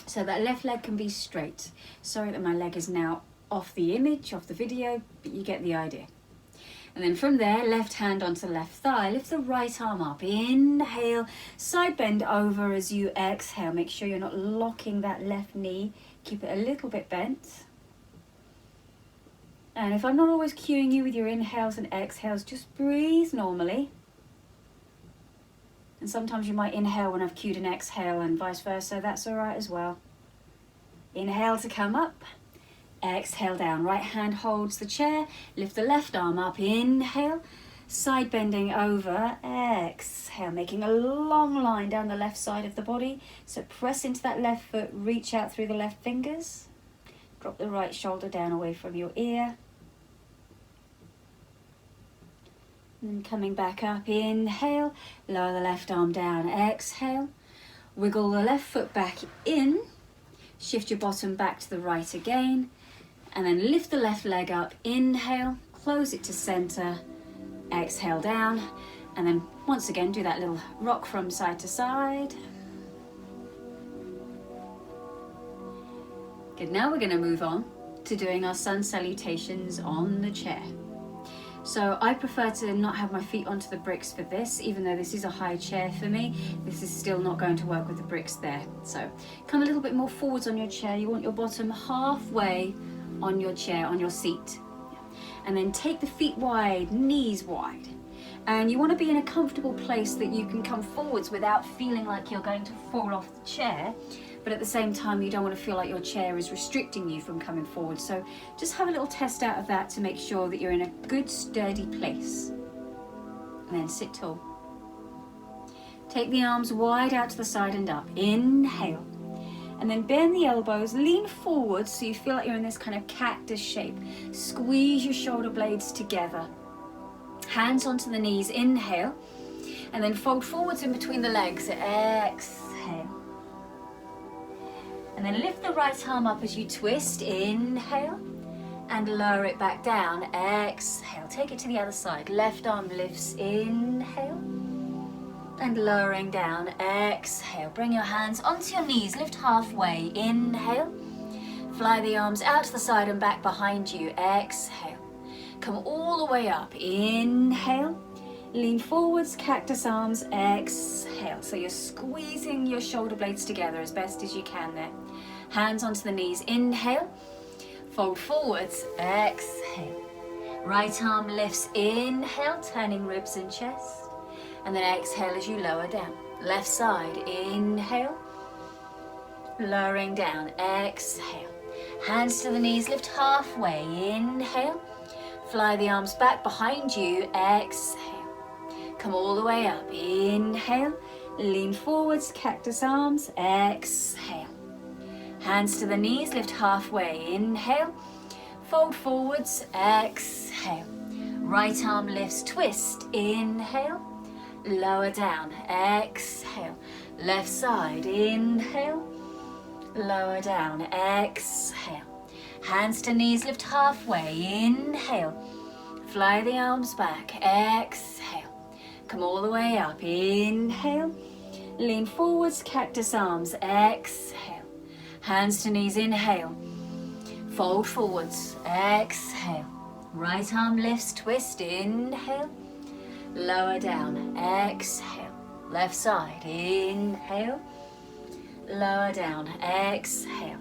Speaker 1: so that left leg can be straight. Sorry that my leg is now off the image, off the video, but you get the idea. And then from there, left hand onto the left thigh, lift the right arm up. Inhale, side bend over as you exhale. Make sure you're not locking that left knee. Keep it a little bit bent. And if I'm not always cueing you with your inhales and exhales, just breathe normally. And sometimes you might inhale when I've cued an exhale and vice versa. That's all right as well. Inhale to come up. Exhale down. Right hand holds the chair. Lift the left arm up. Inhale. Side bending over. Exhale. Making a long line down the left side of the body. So press into that left foot. Reach out through the left fingers. Drop the right shoulder down away from your ear. And then coming back up, inhale, lower the left arm down, exhale. Wiggle the left foot back in, shift your bottom back to the right again, and then lift the left leg up, inhale, close it to center, exhale down, and then once again do that little rock from side to side. Good, now we're going to move on to doing our sun salutations on the chair. So I prefer to not have my feet onto the bricks for this, even though this is a high chair for me. This is still not going to work with the bricks there. So come a little bit more forwards on your chair. You want your bottom halfway on your chair, on your seat. And then take the feet wide, knees wide. And you want to be in a comfortable place that you can come forwards without feeling like you're going to fall off the chair. But at the same time, you don't want to feel like your chair is restricting you from coming forward. So just have a little test out of that to make sure that you're in a good, sturdy place. And then sit tall. Take the arms wide out to the side and up. Inhale. And then bend the elbows, lean forward so you feel like you're in this kind of cactus shape. Squeeze your shoulder blades together. Hands onto the knees, inhale. And then fold forwards in between the legs, exhale. And then lift the right arm up as you twist, inhale, and lower it back down, exhale. Take it to the other side, left arm lifts, inhale, and lowering down, exhale. Bring your hands onto your knees, lift halfway, inhale, fly the arms out to the side and back behind you, exhale. Come all the way up, inhale, lean forwards, cactus arms, exhale. So you're squeezing your shoulder blades together as best as you can there. Hands onto the knees, inhale, fold forwards, exhale. Right arm lifts, inhale, turning ribs and chest. And then exhale as you lower down. Left side, inhale, lowering down, exhale. Hands to the knees, lift halfway, inhale. Fly the arms back behind you, exhale. Come all the way up, inhale, lean forwards, cactus arms, exhale. Hands to the knees, lift halfway, inhale, fold forwards, exhale. Right arm lifts, twist, inhale, lower down, exhale. Left side, inhale, lower down, exhale. Hands to knees, lift halfway, inhale. Fly the arms back. Exhale. Come all the way up. Inhale. Lean forwards, cactus arms. Exhale. Hands to knees. Inhale. Fold forwards. Exhale. Right arm lifts, twist. Inhale. Lower down. Exhale. Left side. Inhale. Lower down. Exhale.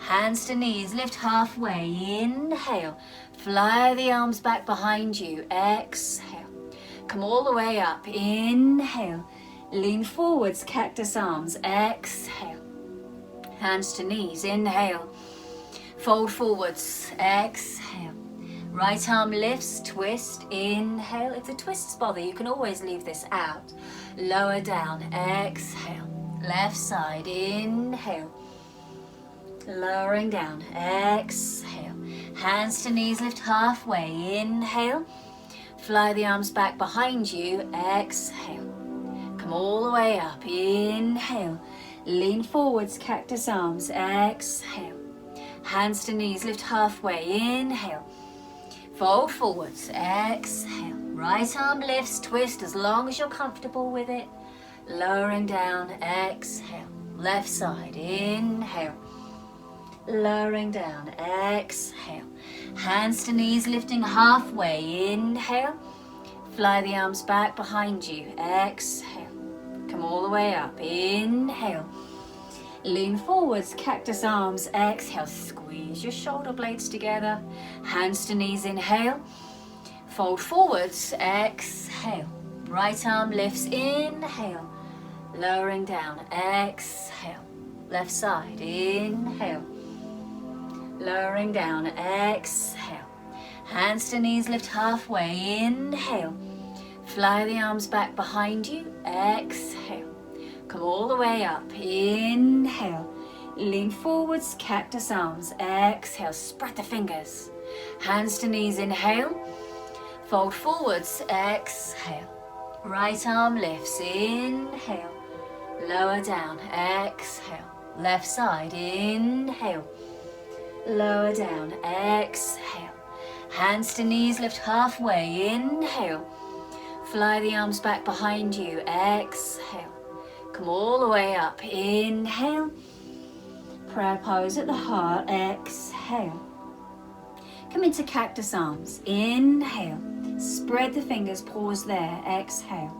Speaker 1: Hands to knees. Lift halfway. Inhale. Fly the arms back behind you. Exhale. Come all the way up. Inhale. Lean forwards, cactus arms. Exhale. Hands to knees. Inhale. Fold forwards. Exhale. Right arm lifts, twist. Inhale. If the twists bother, you can always leave this out. Lower down. Exhale. Left side. Inhale. Lowering down. Exhale. Hands to knees. Lift halfway. Inhale. Fly the arms back behind you. Exhale. Come all the way up. Inhale. Lean forwards, cactus arms. Exhale. Hands to knees. Lift halfway. Inhale. Fold forwards. Exhale. Right arm lifts. Twist as long as you're comfortable with it. Lowering down. Exhale. Left side. Inhale. Lowering down. Exhale. Hands to knees. Lifting halfway. Inhale. Fly the arms back behind you. Exhale. Come all the way up. Inhale. Lean forwards, cactus arms. Exhale. Squeeze your shoulder blades together. Hands to knees. Inhale. Fold forwards. Exhale. Right arm lifts. Inhale. Lowering down. Exhale. Left side. Inhale. Lowering down. Exhale. Hands to knees. Lift halfway. Inhale. Fly the arms back behind you. Exhale. Come all the way up. Inhale. Lean forwards, cactus arms. Exhale. Spread the fingers. Hands to knees. Inhale. Fold forwards. Exhale. Right arm lifts. Inhale. Lower down. Exhale. Left side. Inhale. Lower down. Exhale. Hands to knees. Lift halfway. Inhale. Fly the arms back behind you. Exhale. Come all the way up. Inhale. Prayer pose at the heart. Exhale. Come into cactus arms. Inhale. Spread the fingers. Pause there. Exhale.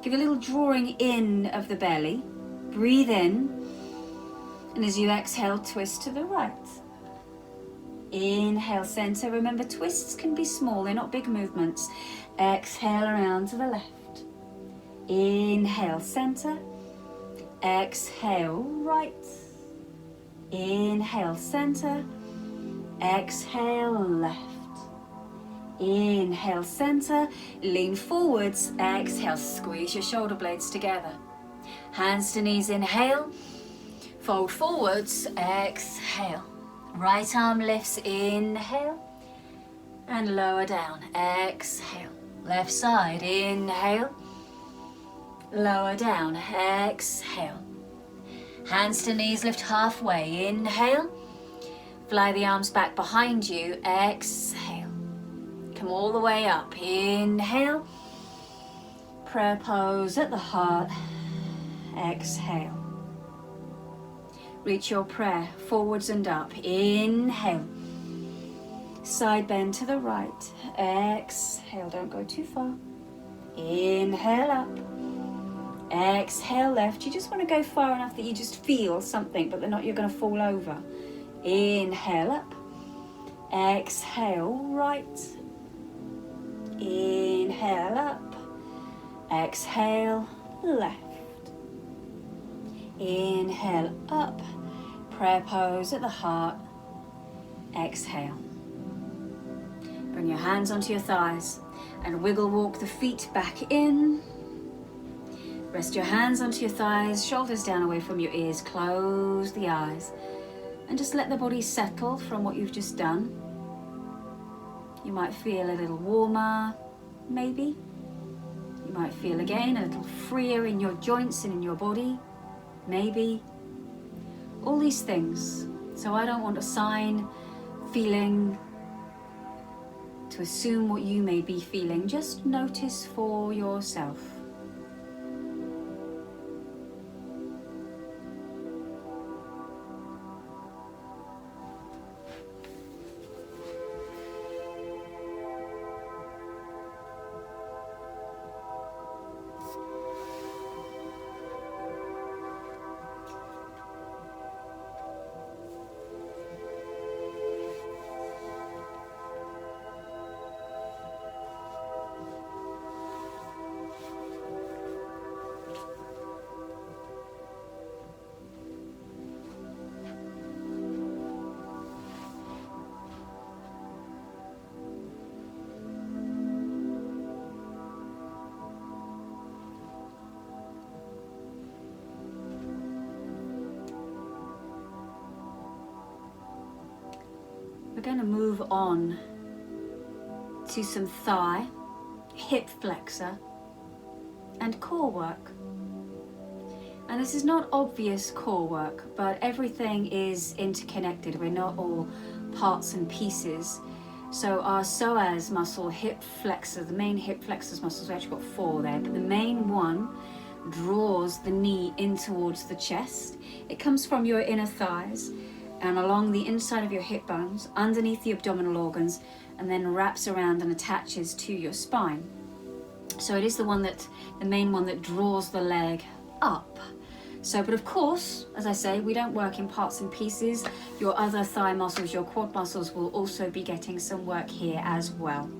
Speaker 1: Give a little drawing in of the belly. Breathe in. And as you exhale, twist to the right. Inhale, center. Remember, twists can be small. They're not big movements. Exhale around to the left. Inhale, center. Exhale, right. Inhale, center. Exhale, left. Inhale, center. Lean forwards. Exhale, squeeze your shoulder blades together. Hands to knees. Inhale. Fold forwards. Exhale. Right arm lifts. Inhale. And lower down. Exhale. Left side. Inhale. Lower down. Exhale. Hands to knees. Lift halfway. Inhale. Fly the arms back behind you. Exhale. Come all the way up. Inhale. Prayer pose at the heart. Exhale. Reach your prayer forwards and up. Inhale. Side bend to the right. Exhale. Don't go too far. Inhale up. Exhale left. You just want to go far enough that you just feel something, but they're not, you're going to fall over. Inhale up. Exhale right. Inhale up. Exhale left. Inhale up. Prayer pose at the heart. Exhale. Bring your hands onto your thighs and wiggle walk the feet back in. Rest your hands onto your thighs, shoulders down away from your ears. Close the eyes and just let the body settle from what you've just done. You might feel a little warmer, maybe. You might feel again a little freer in your joints and in your body, maybe. All these things. So I don't want to assign feeling to assume what you may be feeling. Just notice for yourself. We're going to move on to some thigh, hip flexor, and core work. And this is not obvious core work, but everything is interconnected. We're not all parts and pieces. So our psoas muscle, hip flexor, the main hip flexors muscles, we've actually got 4 there, but the main one draws the knee in towards the chest. It comes from your inner thighs and along the inside of your hip bones, underneath the abdominal organs, and then wraps around and attaches to your spine. So it is the main one that draws the leg up. So, but of course, as I say, we don't work in parts and pieces. Your other thigh muscles, your quad muscles will also be getting some work here as well.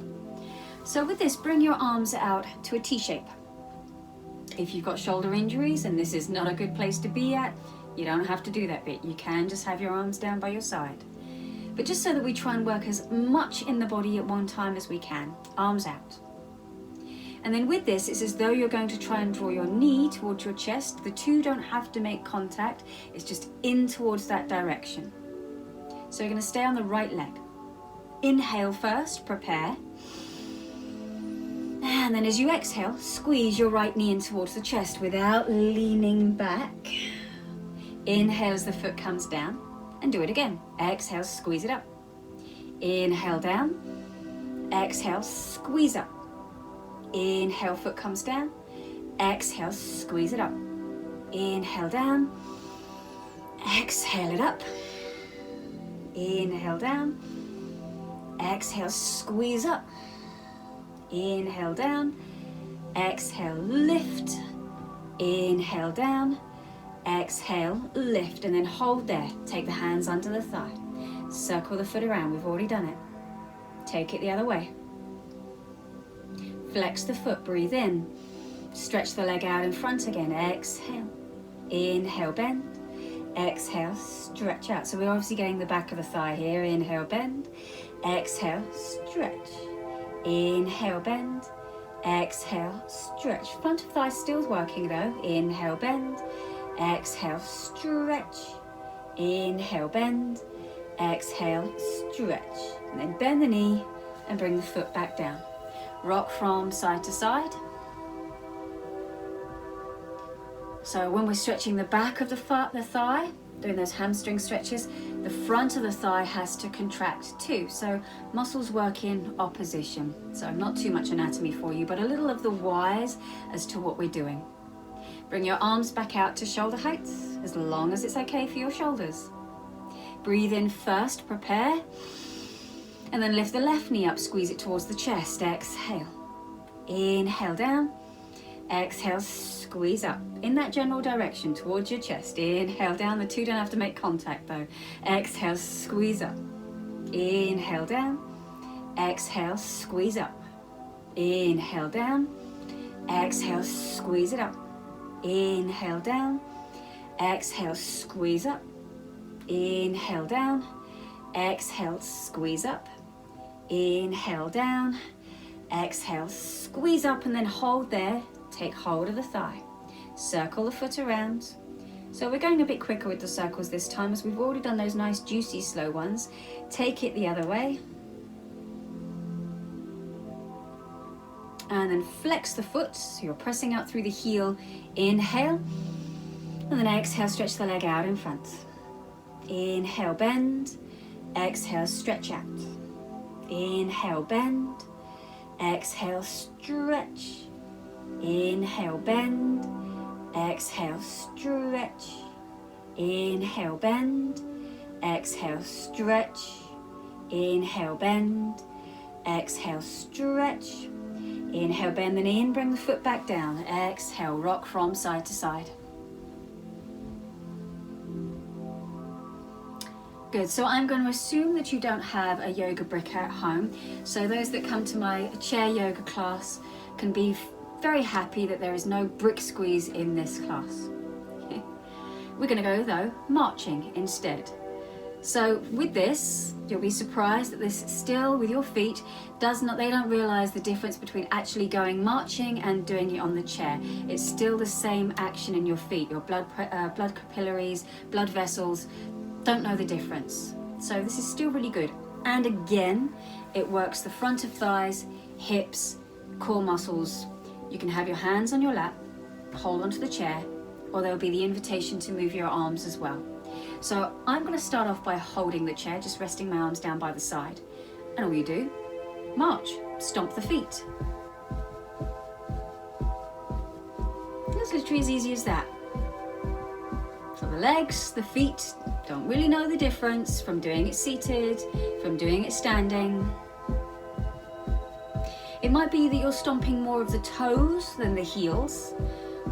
Speaker 1: So with this, bring your arms out to a T shape. If you've got shoulder injuries and this is not a good place to be at, you don't have to do that bit. You can just have your arms down by your side. But just so that we try and work as much in the body at one time as we can, arms out. And then with this, it's as though you're going to try and draw your knee towards your chest. The two don't have to make contact. It's just in towards that direction. So you're going to stay on the right leg. Inhale first, prepare. And then as you exhale, squeeze your right knee in towards the chest without leaning back. Inhale as the foot comes down, and do it again. Exhale, squeeze it up. Inhale down. Exhale, squeeze up. Inhale, foot comes down. Exhale, squeeze it up. Inhale down. Exhale it up. Inhale down. Exhale, squeeze up. Inhale down. Exhale, lift. Inhale down. Exhale, lift, and then hold there. Take the hands under the thigh. Circle the foot around. We've already done it. Take it the other way. Flex the foot, breathe in. Stretch the leg out in front again. Exhale. Inhale, bend. Exhale, stretch out. So we're obviously getting the back of the thigh here. Inhale, bend. Exhale, stretch. Inhale, bend. Exhale, stretch. Front of thigh still working though. Inhale, bend. Exhale, stretch. Inhale, bend. Exhale, stretch. And then bend the knee and bring the foot back down. Rock from side to side. So when we're stretching the back of the thigh, doing those hamstring stretches, the front of the thigh has to contract too. So muscles work in opposition. So not too much anatomy for you, but a little of the whys as to what we're doing. Bring your arms back out to shoulder height, as long as it's okay for your shoulders. Breathe in first, prepare. And then lift the left knee up, squeeze it towards the chest. Exhale. Inhale down. Exhale, squeeze up. In that general direction, towards your chest. Inhale down. The two don't have to make contact though. Exhale, squeeze up. Inhale down. Exhale, squeeze up. Inhale down. Exhale, squeeze it up. Inhale down. Exhale, squeeze up. Inhale down. Exhale, squeeze up. Inhale down. Exhale, squeeze up, and then hold there. Take hold of the thigh. Circle the foot around. So we're going a bit quicker with the circles this time, as we've already done those nice juicy slow ones. Take it the other way. And then flex the foot, so you're pressing out through the heel. Inhale. And then exhale, stretch the leg out in front. Inhale, bend. Exhale, stretch out. Inhale, bend. Exhale, stretch. Inhale, bend. Exhale, stretch. Inhale, bend. Exhale, stretch. Inhale, bend. Exhale, stretch. Inhale, bend the knee and bring the foot back down. Exhale, rock from side to side. Good, so I'm going to assume that you don't have a yoga brick at home. So those that come to my chair yoga class can be very happy that there is no brick squeeze in this class. We're going to go though, marching instead. So with this, you'll be surprised that this still, with your feet, they don't realize the difference between actually going marching and doing it on the chair. It's still the same action in your feet. Your blood capillaries, blood vessels, don't know the difference. So this is still really good. And again, it works the front of thighs, hips, core muscles. You can have your hands on your lap, hold onto the chair, or there will be the invitation to move your arms as well. So I'm going to start off by holding the chair, just resting my arms down by the side. And all you do, march, stomp the feet. It's literally as easy as that. So the legs, the feet, don't really know the difference from doing it seated, from doing it standing. It might be that you're stomping more of the toes than the heels,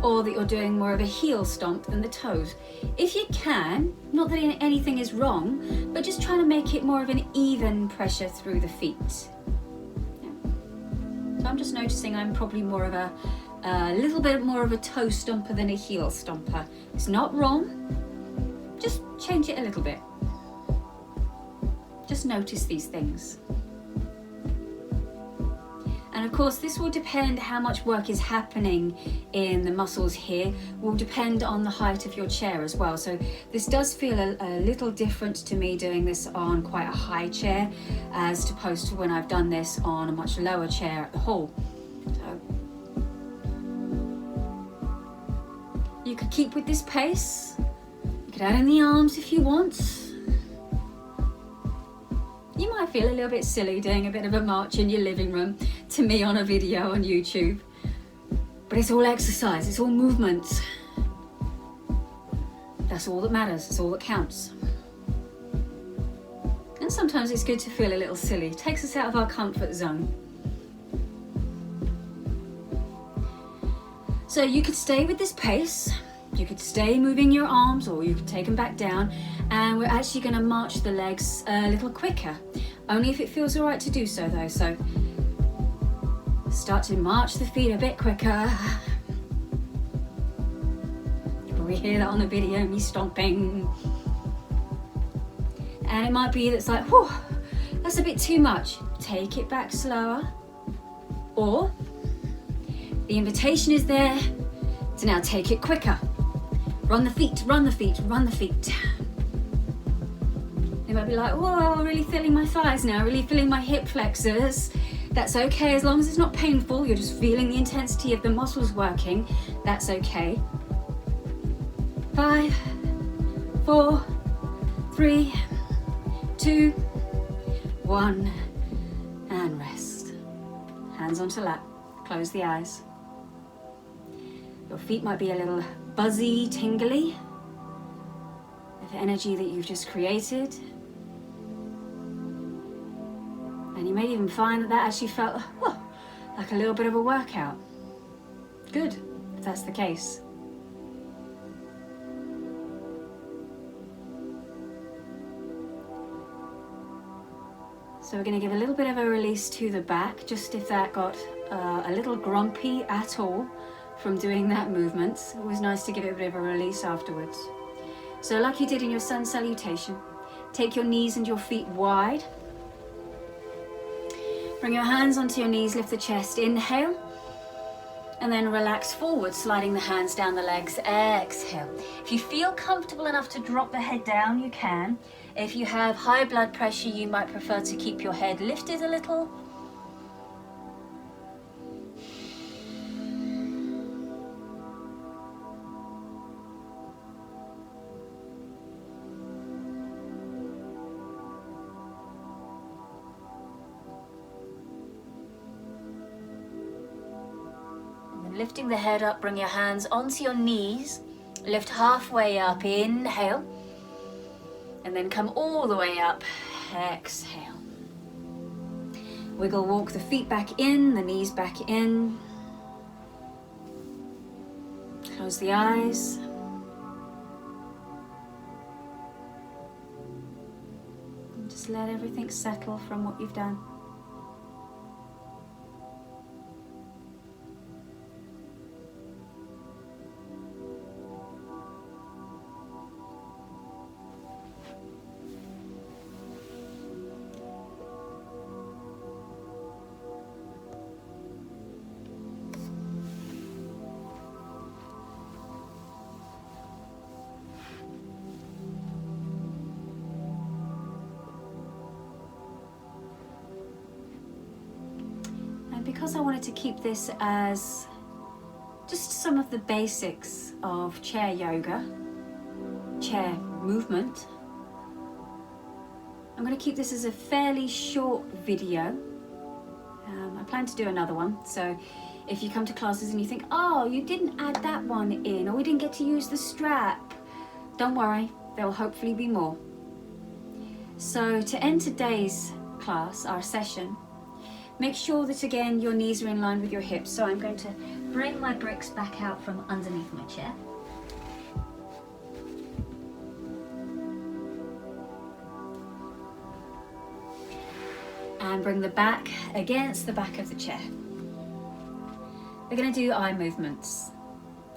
Speaker 1: or that you're doing more of a heel stomp than the toes. If you can, not that anything is wrong, but just trying to make it more of an even pressure through the feet. Yeah. So I'm just noticing I'm probably more of a little bit more of a toe stomper than a heel stomper. It's not wrong, just change it a little bit. Just notice these things. And of course, this will depend how much work is happening in the muscles here, will depend on the height of your chair as well. So this does feel a little different to me doing this on quite a high chair, as opposed to when I've done this on a much lower chair at the hall. So you could keep with this pace. You could add in the arms if you want. You might feel a little bit silly doing a bit of a march in your living room to me on a video on YouTube. But it's all exercise, it's all movement. That's all that matters, it's all that counts. And sometimes it's good to feel a little silly. It takes us out of our comfort zone. So you could stay with this pace. You could stay moving your arms, or you could take them back down, and we're actually going to march the legs a little quicker, only if it feels all right to do so though. So start to march the feet a bit quicker. You probably hear that on the video, me stomping. And it might be that's like, whew, that's a bit too much. Take it back slower. Or the invitation is there to now take it quicker. Run the feet, run the feet, run the feet. You might be like, whoa, really feeling my thighs now, really feeling my hip flexors. That's okay, as long as it's not painful, you're just feeling the intensity of the muscles working, that's okay. 5, 4, 3, 2, 1, and rest. Hands onto lap, close the eyes. Your feet might be a little buzzy, tingly, with energy that you've just created. And you may even find that actually felt like a little bit of a workout. Good, if that's the case. So we're going to give a little bit of a release to the back, just if that got a little grumpy at all from doing that movement. It's always nice to give it a bit of a release afterwards. So like you did in your sun salutation, take your knees and your feet wide. Bring your hands onto your knees, lift the chest, inhale. And then relax forward, sliding the hands down the legs, exhale. If you feel comfortable enough to drop the head down, you can. If you have high blood pressure, you might prefer to keep your head lifted a little. lifting the head up, bring your hands onto your knees, lift halfway up, inhale, and then come all the way up, exhale. Wiggle, walk the feet back in, the knees back in. Close the eyes. And just let everything settle from what you've done. Because I wanted to keep this as just some of the basics of chair yoga, chair movement, I'm going to keep this as a fairly short video. I plan to do another one, so if you come to classes and you think, oh, you didn't add that one in, or we didn't get to use the strap, don't worry, there will hopefully be more. So to end today's class, our session, make sure that again your knees are in line with your hips. So I'm going to bring my bricks back out from underneath my chair. And bring the back against the back of the chair. We're going to do eye movements.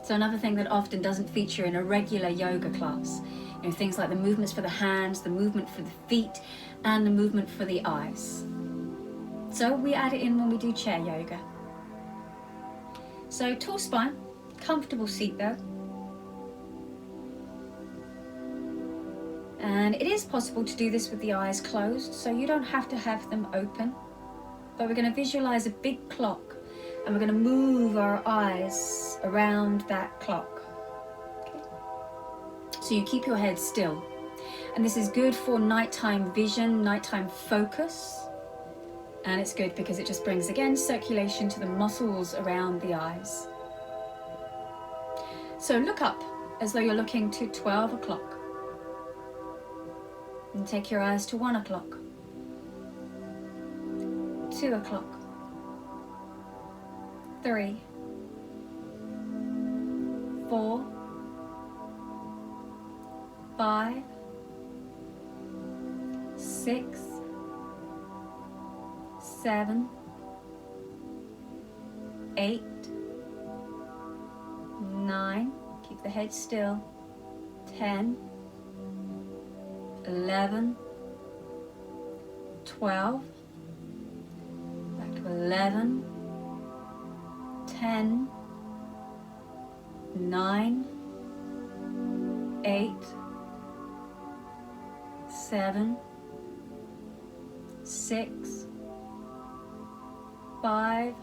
Speaker 1: So another thing that often doesn't feature in a regular yoga class. You know, things like the movements for the hands, the movement for the feet, and the movement for the eyes. So we add it in when we do chair yoga. So tall spine, comfortable seat though. And it is possible to do this with the eyes closed, so you don't have to have them open. But we're going to visualize a big clock and we're going to move our eyes around that clock. Okay. So you keep your head still. And this is good for nighttime vision, nighttime focus. And it's good because it just brings, again, circulation to the muscles around the eyes. So look up as though you're looking to 12 o'clock. And take your eyes to 1 o'clock, 2 o'clock, 3, 4, 5, 6, 7, 8, 9, keep the head still, 10, 11, 12, back to 11, 10, 9, 8, 7, 6, 5,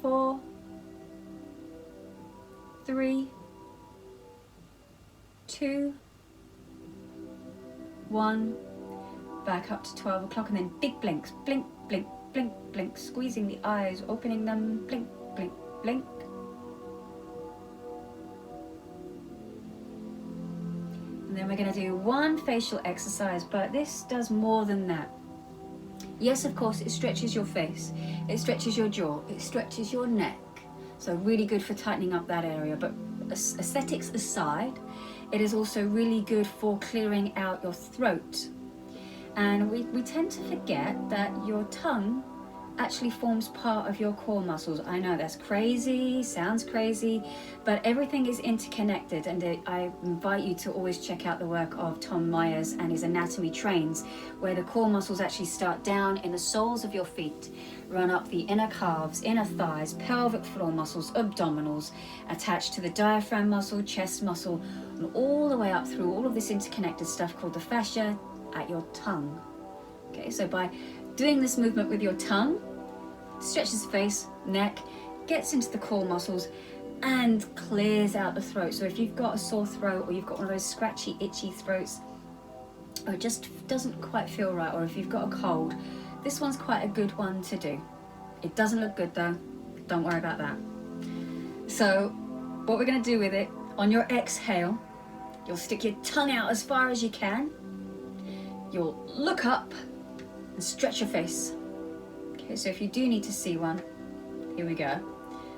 Speaker 1: 4, 3, 2, 1, back up to 12 o'clock, and then big blinks, blink, blink, blink, blink, squeezing the eyes, opening them, blink, blink, blink. And then we're going to do one facial exercise, but this does more than that. Yes, of course, it stretches your face, it stretches your jaw, it stretches your neck, so really good for tightening up that area. But aesthetics aside, it is also really good for clearing out your throat. And we tend to forget that your tongue actually forms part of your core muscles. I know that's crazy, sounds crazy, but everything is interconnected. And I invite you to always check out the work of Tom Myers and his Anatomy Trains, where the core muscles actually start down in the soles of your feet, run up the inner calves, inner thighs, pelvic floor muscles, abdominals, attached to the diaphragm muscle, chest muscle, and all the way up through all of this interconnected stuff called the fascia at your tongue. Okay, so by doing this movement with your tongue, stretches the face, neck, gets into the core muscles, and clears out the throat. So if you've got a sore throat, or you've got one of those scratchy, itchy throats, or it just doesn't quite feel right, or if you've got a cold, this one's quite a good one to do. It doesn't look good though, Don't worry about that. So what we're going to do with it, on your exhale, you'll stick your tongue out as far as you can. You'll look up and stretch your face. Okay, so if you do need to see one, here we go.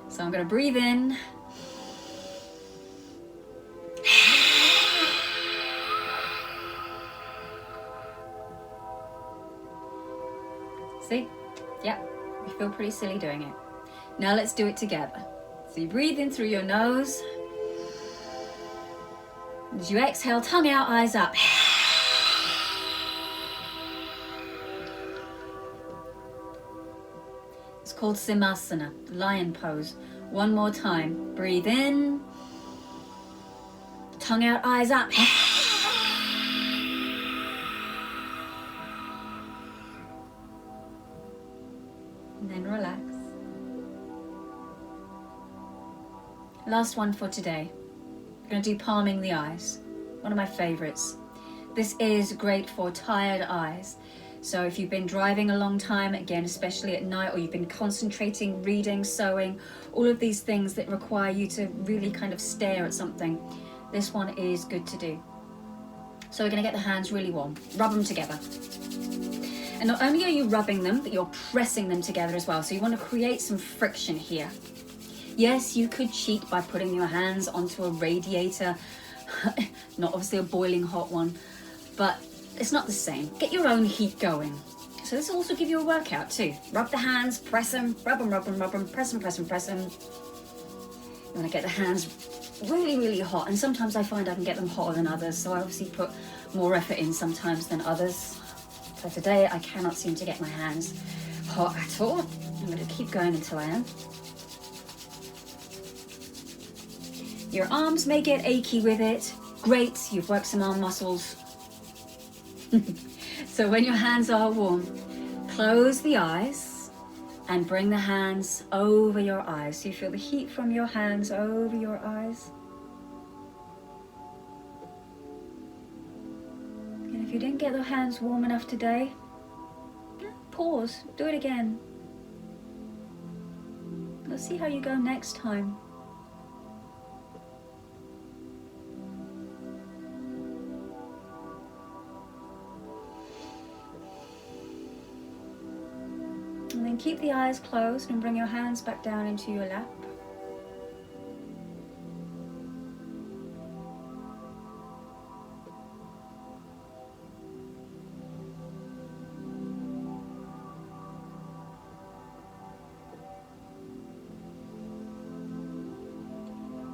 Speaker 1: So I'm going to breathe in. See? Yep, you feel pretty silly doing it. Now let's do it together. So you breathe in through your nose. As you exhale, tongue out, eyes up. It's called Simasana, lion pose. One more time. Breathe in. Tongue out, eyes up. And then relax. Last one for today. We're going to do palming the eyes. One of my favorites. This is great for tired eyes. So if you've been driving a long time, again, especially at night, or you've been concentrating, reading, sewing, all of these things that require you to really kind of stare at something, this one is good to do. So we're going to get the hands really warm. Rub them together. And not only are you rubbing them, but you're pressing them together as well. So you want to create some friction here. Yes, you could cheat by putting your hands onto a radiator, not obviously a boiling hot one, but it's not the same. Get your own heat going. So this will also give you a workout too. Rub the hands, press them, rub them, rub them, rub them, press them, press them, press them. You want to get the hands really, really hot. And sometimes I find I can get them hotter than others. So I obviously put more effort in sometimes than others. So today I cannot seem to get my hands hot at all. I'm going to keep going until I am. Your arms may get achy with it. Great, you've worked some arm muscles. So when your hands are warm, close the eyes and bring the hands over your eyes. So you feel the heat from your hands over your eyes. And if you didn't get the hands warm enough today, pause, do it again. Let's see how you go next time. And then keep the eyes closed and bring your hands back down into your lap.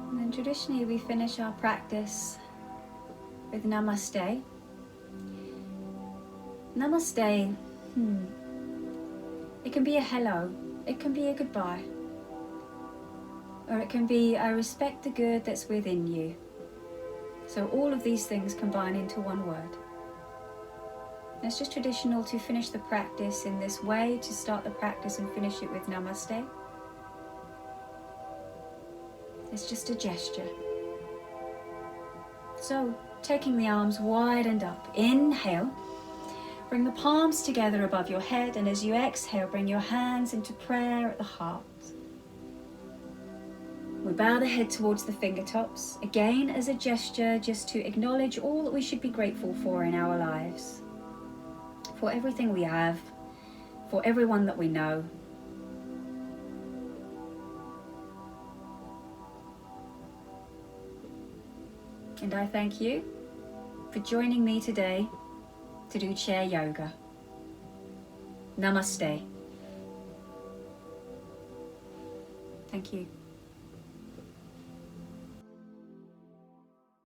Speaker 1: And then traditionally we finish our practice with Namaste. Namaste, It can be a hello, it can be a goodbye, or it can be I respect the good that's within you. So all of these things combine into one word. And it's just traditional to finish the practice in this way, to start the practice and finish it with Namaste. It's just a gesture. So taking the arms wide and up, inhale. Bring the palms together above your head, and as you exhale, bring your hands into prayer at the heart. We bow the head towards the fingertips, again as a gesture just to acknowledge all that we should be grateful for in our lives. For everything we have, for everyone that we know. And I thank you for joining me today to do chair yoga. Namaste. Thank you.